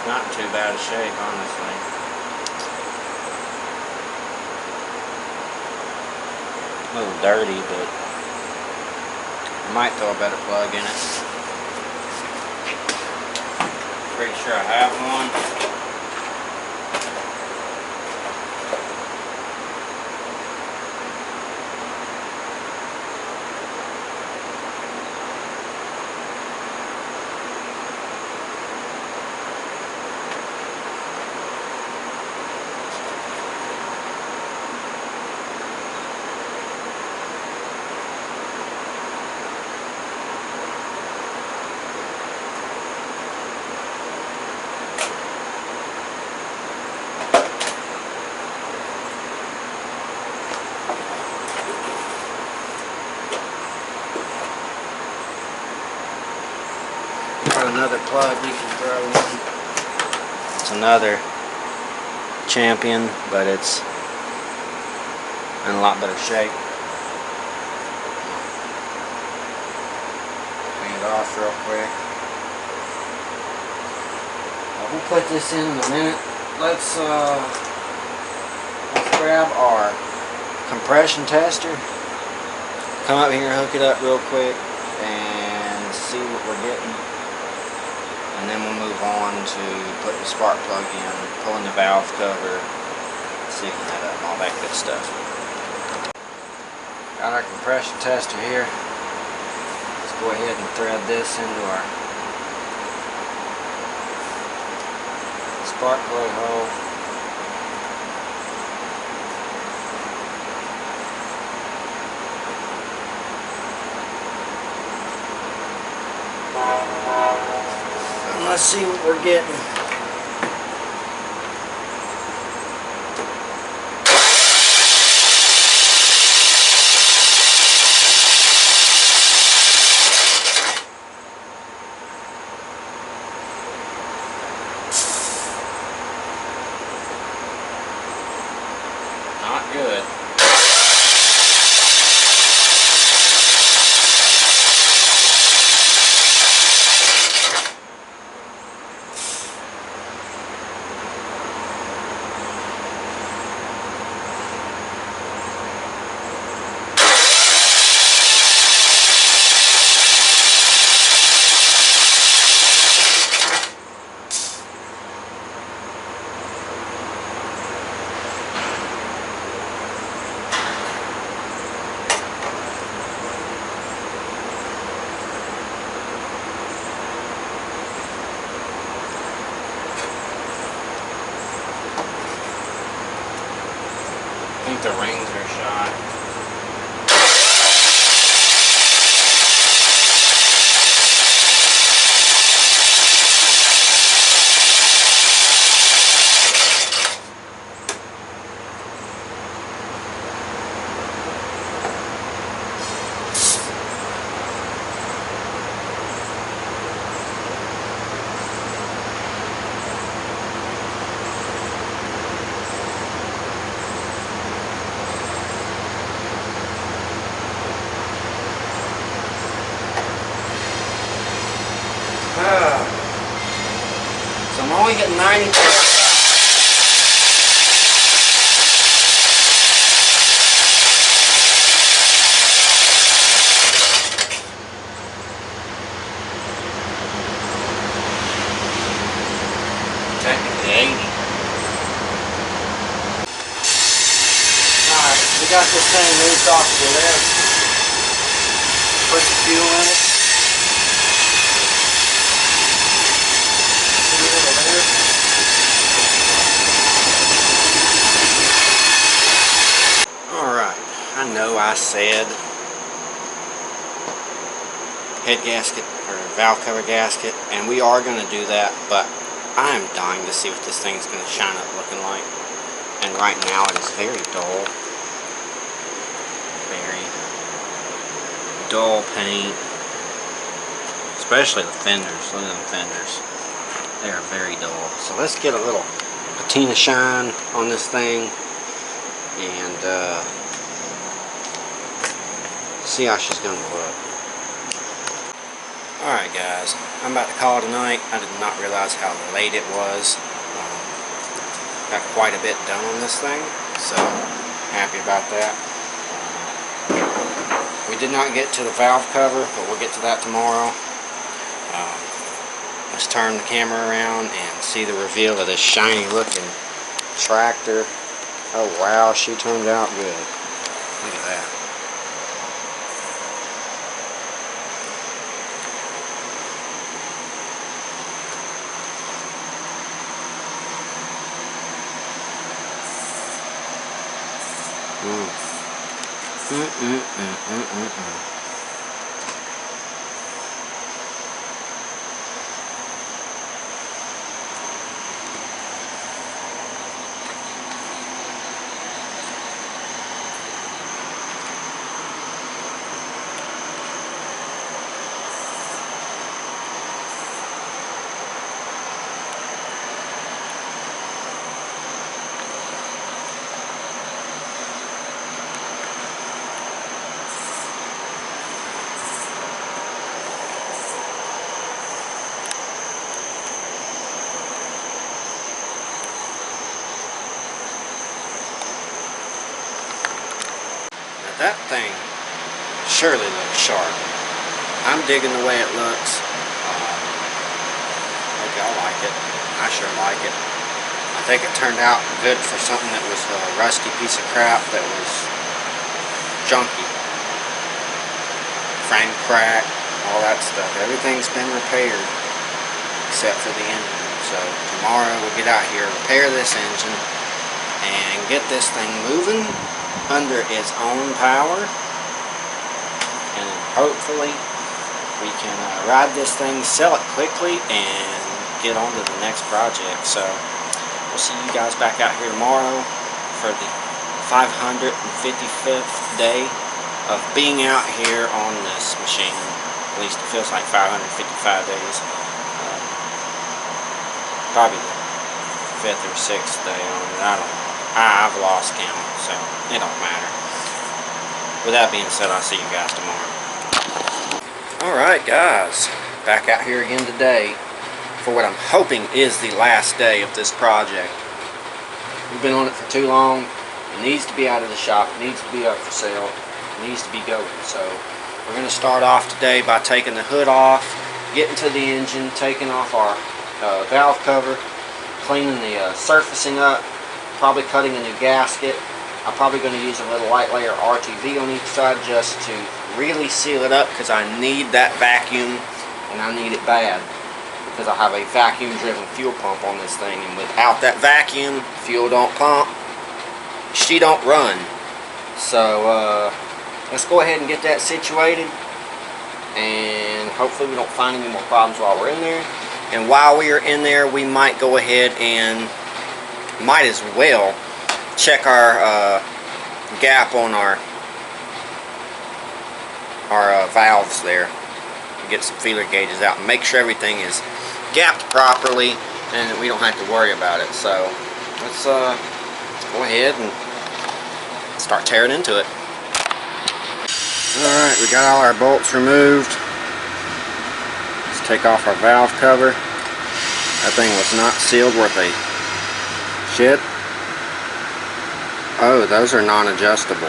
Not in too bad a shape, honestly. A little dirty, but I might throw a better plug in it. Pretty sure I have one. Another plug we can throw in. It's another Champion, but it's in a lot better shape. Clean it off real quick. We'll put this in a minute. Let's grab our compression tester. Come up here and hook it up real quick and see what we're getting. And then we'll move on to putting the spark plug in, pulling the valve cover, sealing that up, all that good stuff. Got our compression tester here. Let's go ahead and thread this into our spark plug hole. Let's see what we're getting. Not good. I think the rings are shot. So I'm only getting 90%. Technically 80. got this thing moved off to the left. Put the fuel in it. See it over there? Alright, I know I said head gasket or valve cover gasket, and we are going to do that, but I am dying to see what this thing's going to shine up looking like. And right now it is very dull. Very dull paint. Especially the fenders. Look at them fenders. They are very dull. So let's get a little patina shine on this thing and see how she's going to look. Alright guys, I'm about to call it a night. I did not realize how late it was. Got quite a bit done on this thing, so happy about that. We did not get to the valve cover, but we'll get to that tomorrow. Let's turn the camera around and see the reveal of this shiny looking tractor. Oh wow, she turned out good. Look at that. That thing surely looks sharp. I'm digging the way it looks. Hope y'all like it. I sure like it. I think it turned out good for something that was a rusty piece of crap that was junky. Frame crack, all that stuff. Everything's been repaired except for the engine. So tomorrow we'll get out here, repair this engine, and get this thing moving under its own power, and hopefully we can ride this thing, sell it quickly, and get on to the next project. So we'll see you guys back out here tomorrow for the 555th day of being out here on this machine. At least it feels like 555 days. Probably the 5th or 6th day on it. I don't know. I've lost count, so it don't matter. With that being said, I'll see you guys tomorrow. Alright guys, back out here again today for what I'm hoping is the last day of this project. We've been on it for too long. It needs to be out of the shop. It needs to be up for sale. It needs to be going. So we're going to start off today by taking the hood off, getting to the engine, taking off our valve cover, cleaning the surfacing up, probably cutting a new gasket. I'm probably going to use a little light layer RTV on each side just to really seal it up, because I need that vacuum, and I need it bad because I have a vacuum driven fuel pump on this thing, and without that vacuum, fuel don't pump, she don't run. So let's go ahead and get that situated, and hopefully we don't find any more problems while we're in there. And while we are in there, we might go ahead and might as well check our gap on our valves there, get some feeler gauges out and make sure everything is gapped properly and we don't have to worry about it. So let's go ahead and start tearing into it. Alright, we got all our bolts removed. Let's take off our valve cover. That thing was not sealed worth a shit. Oh, those are non-adjustable.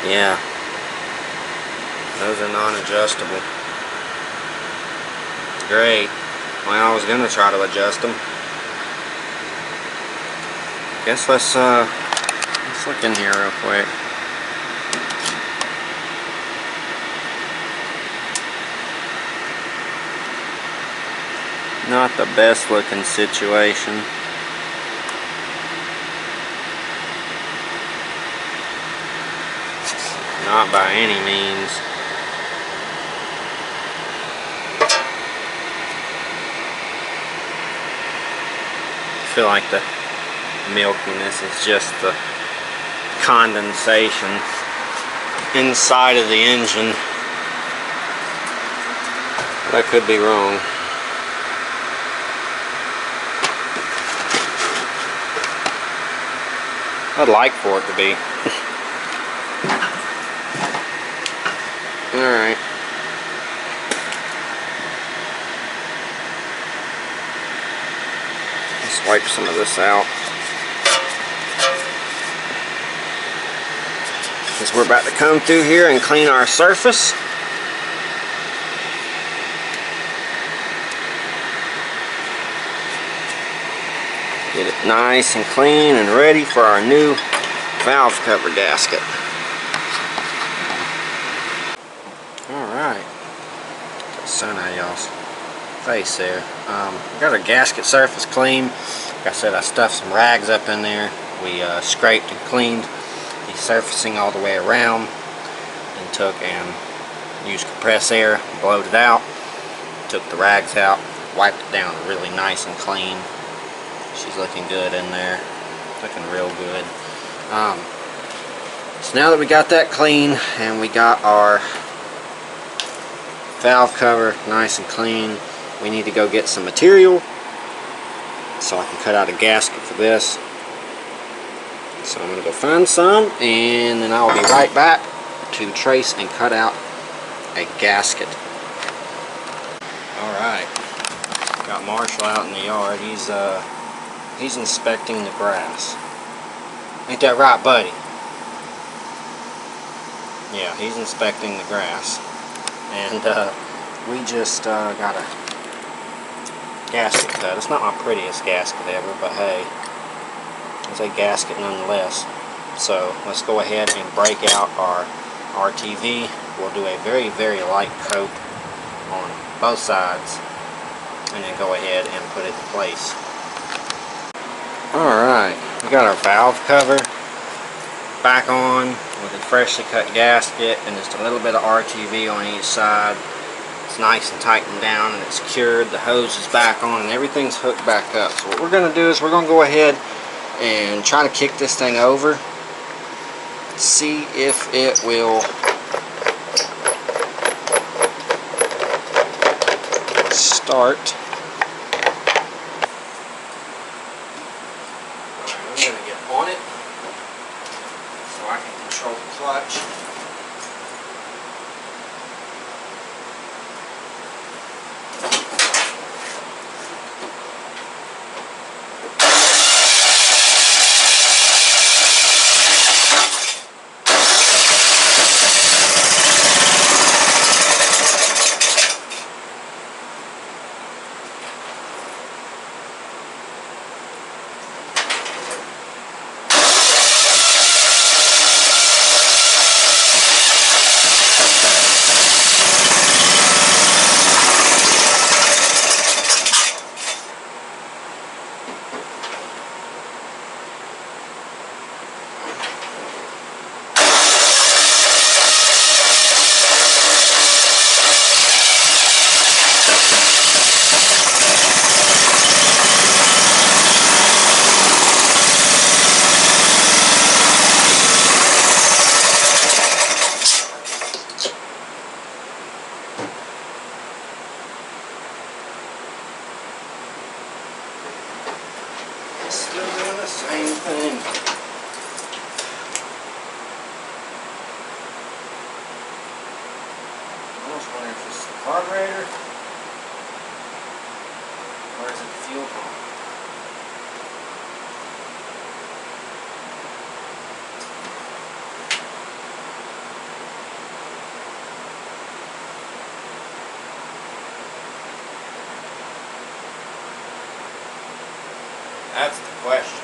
Yeah. Those are non-adjustable. Great. Well, I was gonna try to adjust them. Guess let's look in here real quick. Not the best looking situation. Not by any means. I feel like the milkiness is just the condensation inside of the engine. That could be wrong. I'd like for it to be. Alright. Let's wipe some of this out. Because we're about to come through here and clean our surface. Get it nice and clean and ready for our new valve cover gasket. Alright. Get the sun out of y'all's face there. Got our gasket surface clean. Like I said, I stuffed some rags up in there. We scraped and cleaned the surfacing all the way around and took and used compressed air, blowed it out, took the rags out, wiped it down really nice and clean. She's looking good in there, looking real good. So now that we got that clean and we got our valve cover nice and clean, we need to go get some material so I can cut out a gasket for this. So I'm going to go find some and then I'll be right back to trace and cut out a gasket. Alright, got Marshall out in the yard. He's inspecting the grass. Ain't that right, buddy? Yeah, he's inspecting the grass. And we just got a gasket cut. It's not my prettiest gasket ever, but hey, it's a gasket nonetheless. So let's go ahead and break out our RTV. We'll do a very, very light coat on both sides and then go ahead and put it in place. Alright, we got our valve cover back on with a freshly cut gasket and just a little bit of RTV on each side. It's nice and tightened down and it's cured. The hose is back on and everything's hooked back up. So what we're going to do is we're going to go ahead and try to kick this thing over, see if it will start. I'm going to get on it so I can control the clutch. Still doing the same thing. I was wondering if this is the carburetor or is it the fuel pump? That's the question.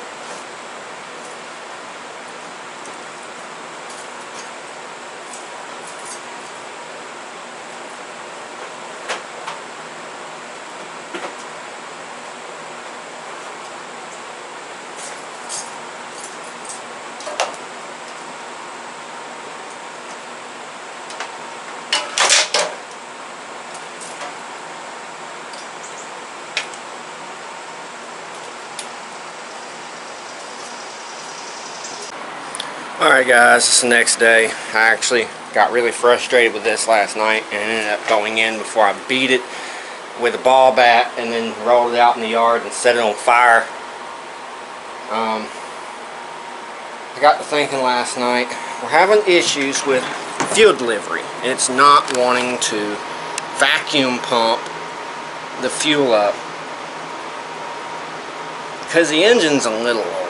Alright guys, it's the next day. I actually got really frustrated with this last night and ended up going in before I beat it with a ball bat and then rolled it out in the yard and set it on fire. I got to thinking last night, we're having issues with fuel delivery. It's not wanting to vacuum pump the fuel up because the engine's a little old.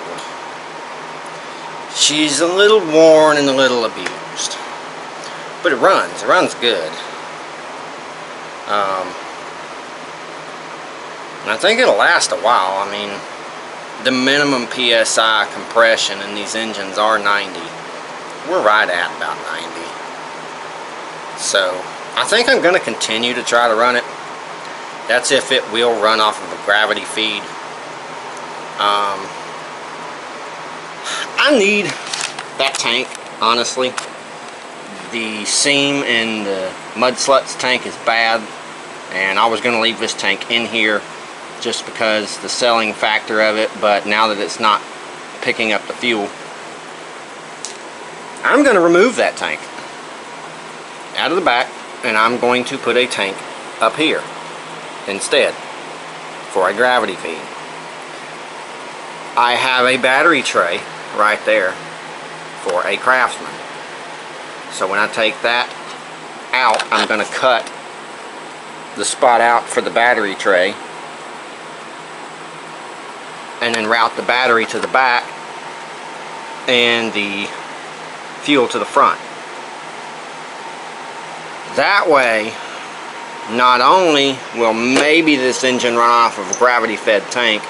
She's a little worn and a little abused, but it runs good. And I think it'll last a while. I mean, the minimum PSI compression in these engines are 90. We're right at about 90. So I think I'm going to continue to try to run it. That's if it will run off of a gravity feed. I need that tank, honestly. The seam in the mud sluts tank is bad, and I was going to leave this tank in here just because the selling factor of it, but now that it's not picking up the fuel, I'm going to remove that tank out of the back, and I'm going to put a tank up here instead for a gravity feed. I have a battery tray right there for a Craftsman. So when I take that out, I'm going to cut the spot out for the battery tray and then route the battery to the back and the fuel to the front. That way, not only will maybe this engine run off of a gravity fed tank,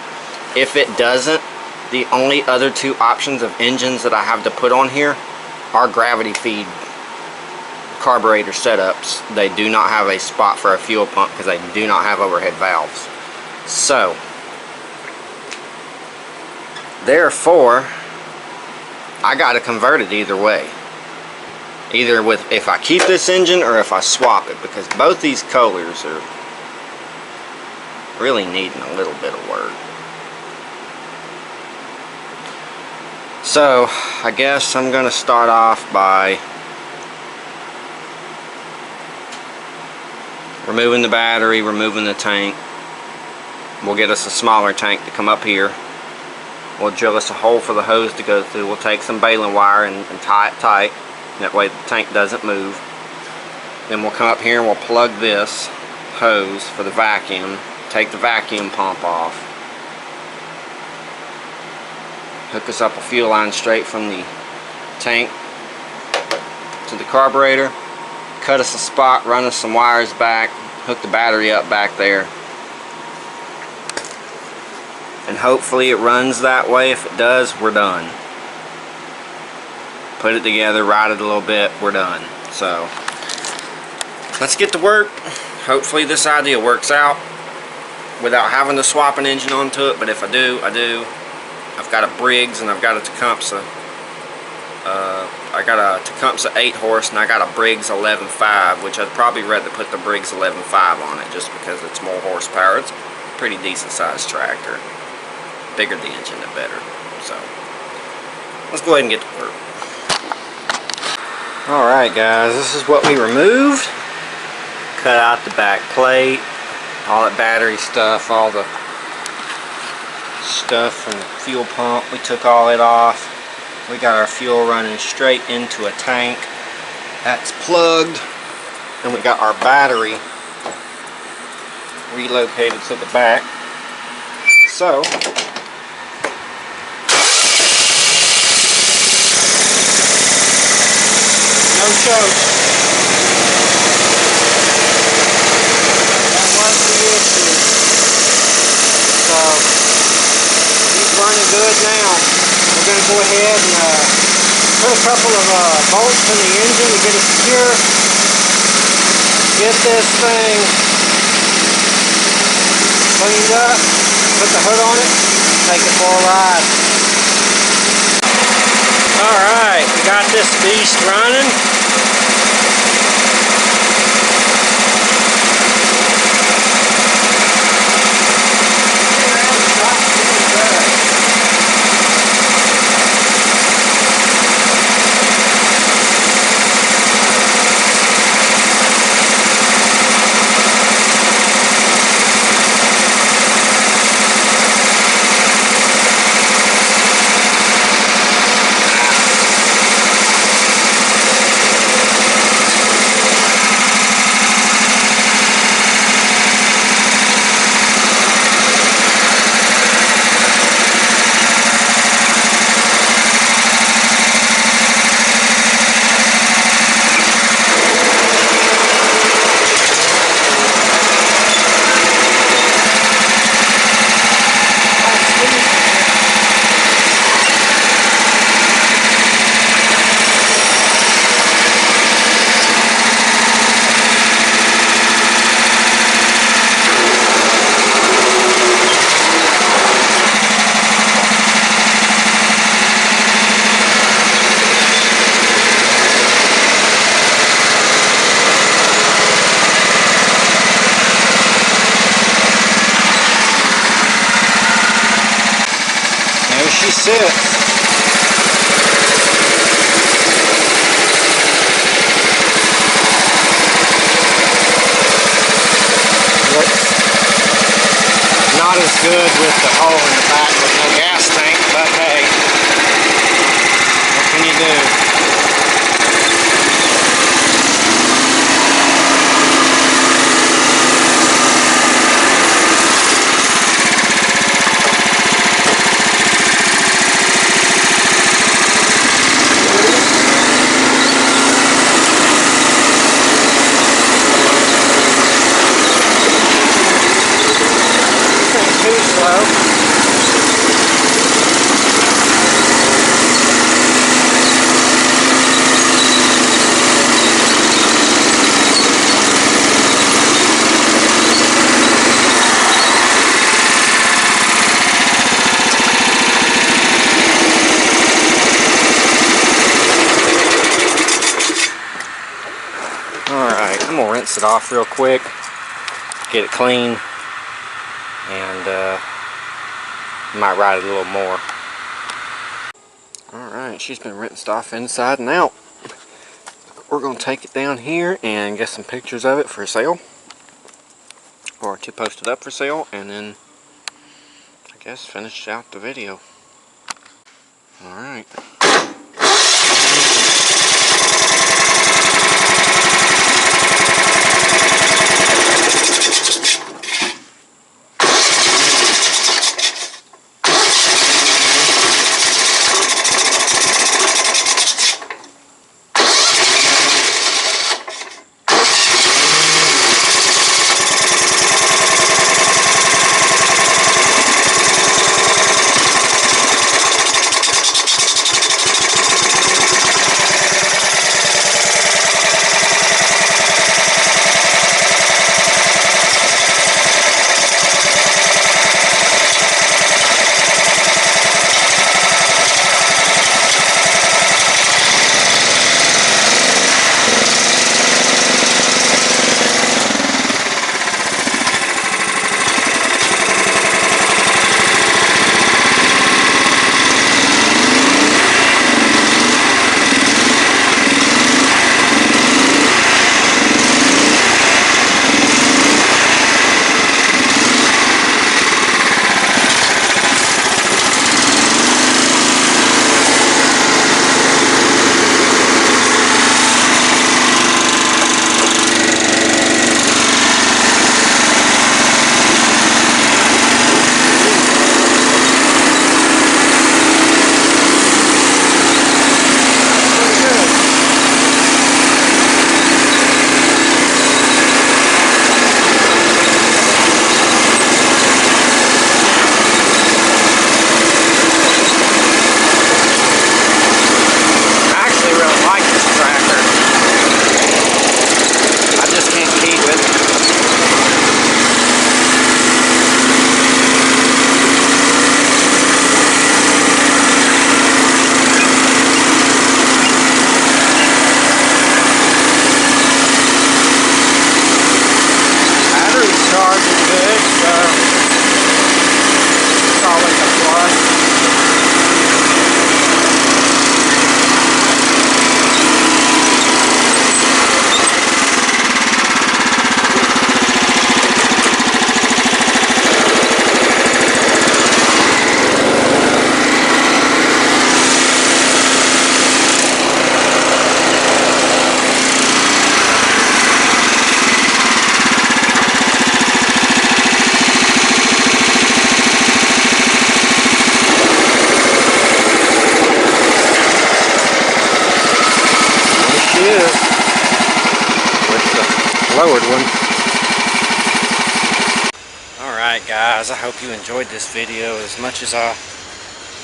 if it doesn't, the only other two options of engines that I have to put on here are gravity feed carburetor setups. They do not have a spot for a fuel pump because they do not have overhead valves. So, therefore, I got to convert it either way. Either with if I keep this engine or if I swap it, because both these colors are really needing a little bit of work. So, I guess I'm going to start off by removing the battery, removing the tank. We'll get us a smaller tank to come up here. We'll drill us a hole for the hose to go through. We'll take some baling wire and tie it tight. That way the tank doesn't move. Then we'll come up here and we'll plug this hose for the vacuum. Take the vacuum pump off. Hook us up a fuel line straight from the tank to the carburetor. Cut us a spot, run us some wires back, hook the battery up back there. And hopefully it runs that way. If it does, we're done. Put it together, ride it a little bit, we're done. So, let's get to work. Hopefully this idea works out without having to swap an engine onto it, but if I do, I do. I've got a Briggs and I've got a Tecumseh. I got a Tecumseh 8 horse and I got a Briggs 11.5, which I'd probably rather put the Briggs 11.5 on it just because it's more horsepower. It's a pretty decent sized tractor. Bigger the engine, the better. So, let's go ahead and get to work. Alright guys, this is what we removed. Cut out the back plate, all that battery stuff, all the stuff from the fuel pump. We took all it off. We got our fuel running straight into a tank that's plugged, and we got our battery relocated to the back. So no choke. That was the issue. So these good now. We're going to go ahead and put a couple of bolts in the engine to get it secure. Get this thing cleaned up, put the hood on it, take it for a ride. Alright, we got this beast running. She sits. Not as good with the hole in the back with no gas tank, but hey, what can you do? Too slow. Alright, I'm going to rinse it off real quick, get it clean, and might ride it a little more. Alright, she's been rinsed off inside and out. We're going to take it down here and get some pictures of it for sale, or to post it up for sale, and then I guess finish out the video. Alright. lowered one. Alright guys, I hope you enjoyed this video as much as I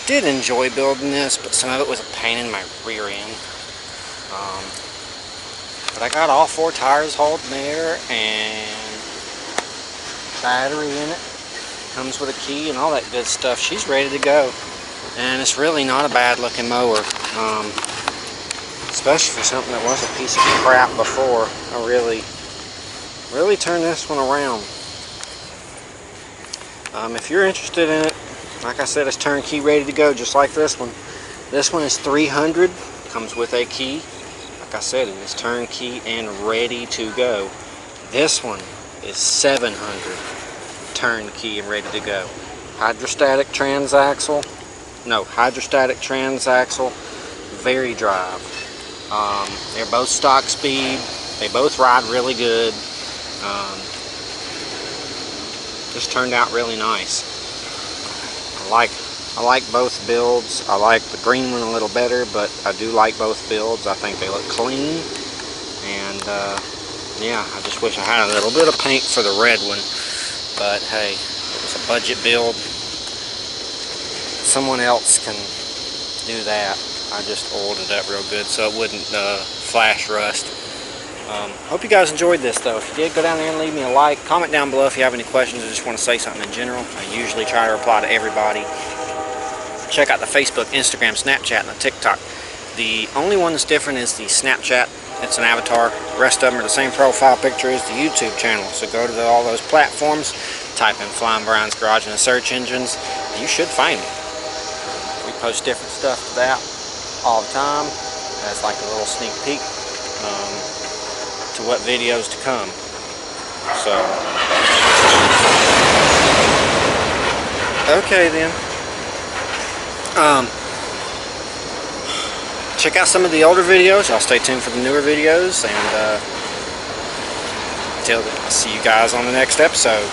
did enjoy building this, but some of it was a pain in my rear end. But I got all 4 tires hauled in there, and battery in it. Comes with a key and all that good stuff. She's ready to go. And it's really not a bad looking mower. Especially for something that was a piece of crap before. I really turned this one around. If you're interested in it, like I said, it's turnkey, ready to go, just like this one. This one is $300, comes with a key. Like I said, it is turnkey and ready to go. This one is $700, turnkey and ready to go. Hydrostatic transaxle, very drive. They're both stock speed. They both ride really good. Just turned out really nice. I like both builds. I like the green one a little better, but I do like both builds. I think they look clean, and yeah, I just wish I had a little bit of paint for the red one, but hey, it was a budget build. Someone else can do that. I just oiled it up real good so it wouldn't flash rust. Hope you guys enjoyed this though. If you did, go down there and leave me a like. Comment down below if you have any questions or just want to say something in general. I usually try to reply to everybody. Check out the Facebook, Instagram, Snapchat, and the TikTok. The only one that's different is the Snapchat. It's an avatar. The rest of them are the same profile picture as the YouTube channel. So go to all those platforms, type in Flying Brian's Garage in the search engines. You should find me. We post different stuff to that all the time. That's like a little sneak peek to what videos to come. So, okay then. Check out some of the older videos. I'll stay tuned for the newer videos, and until then, I'll see you guys on the next episode.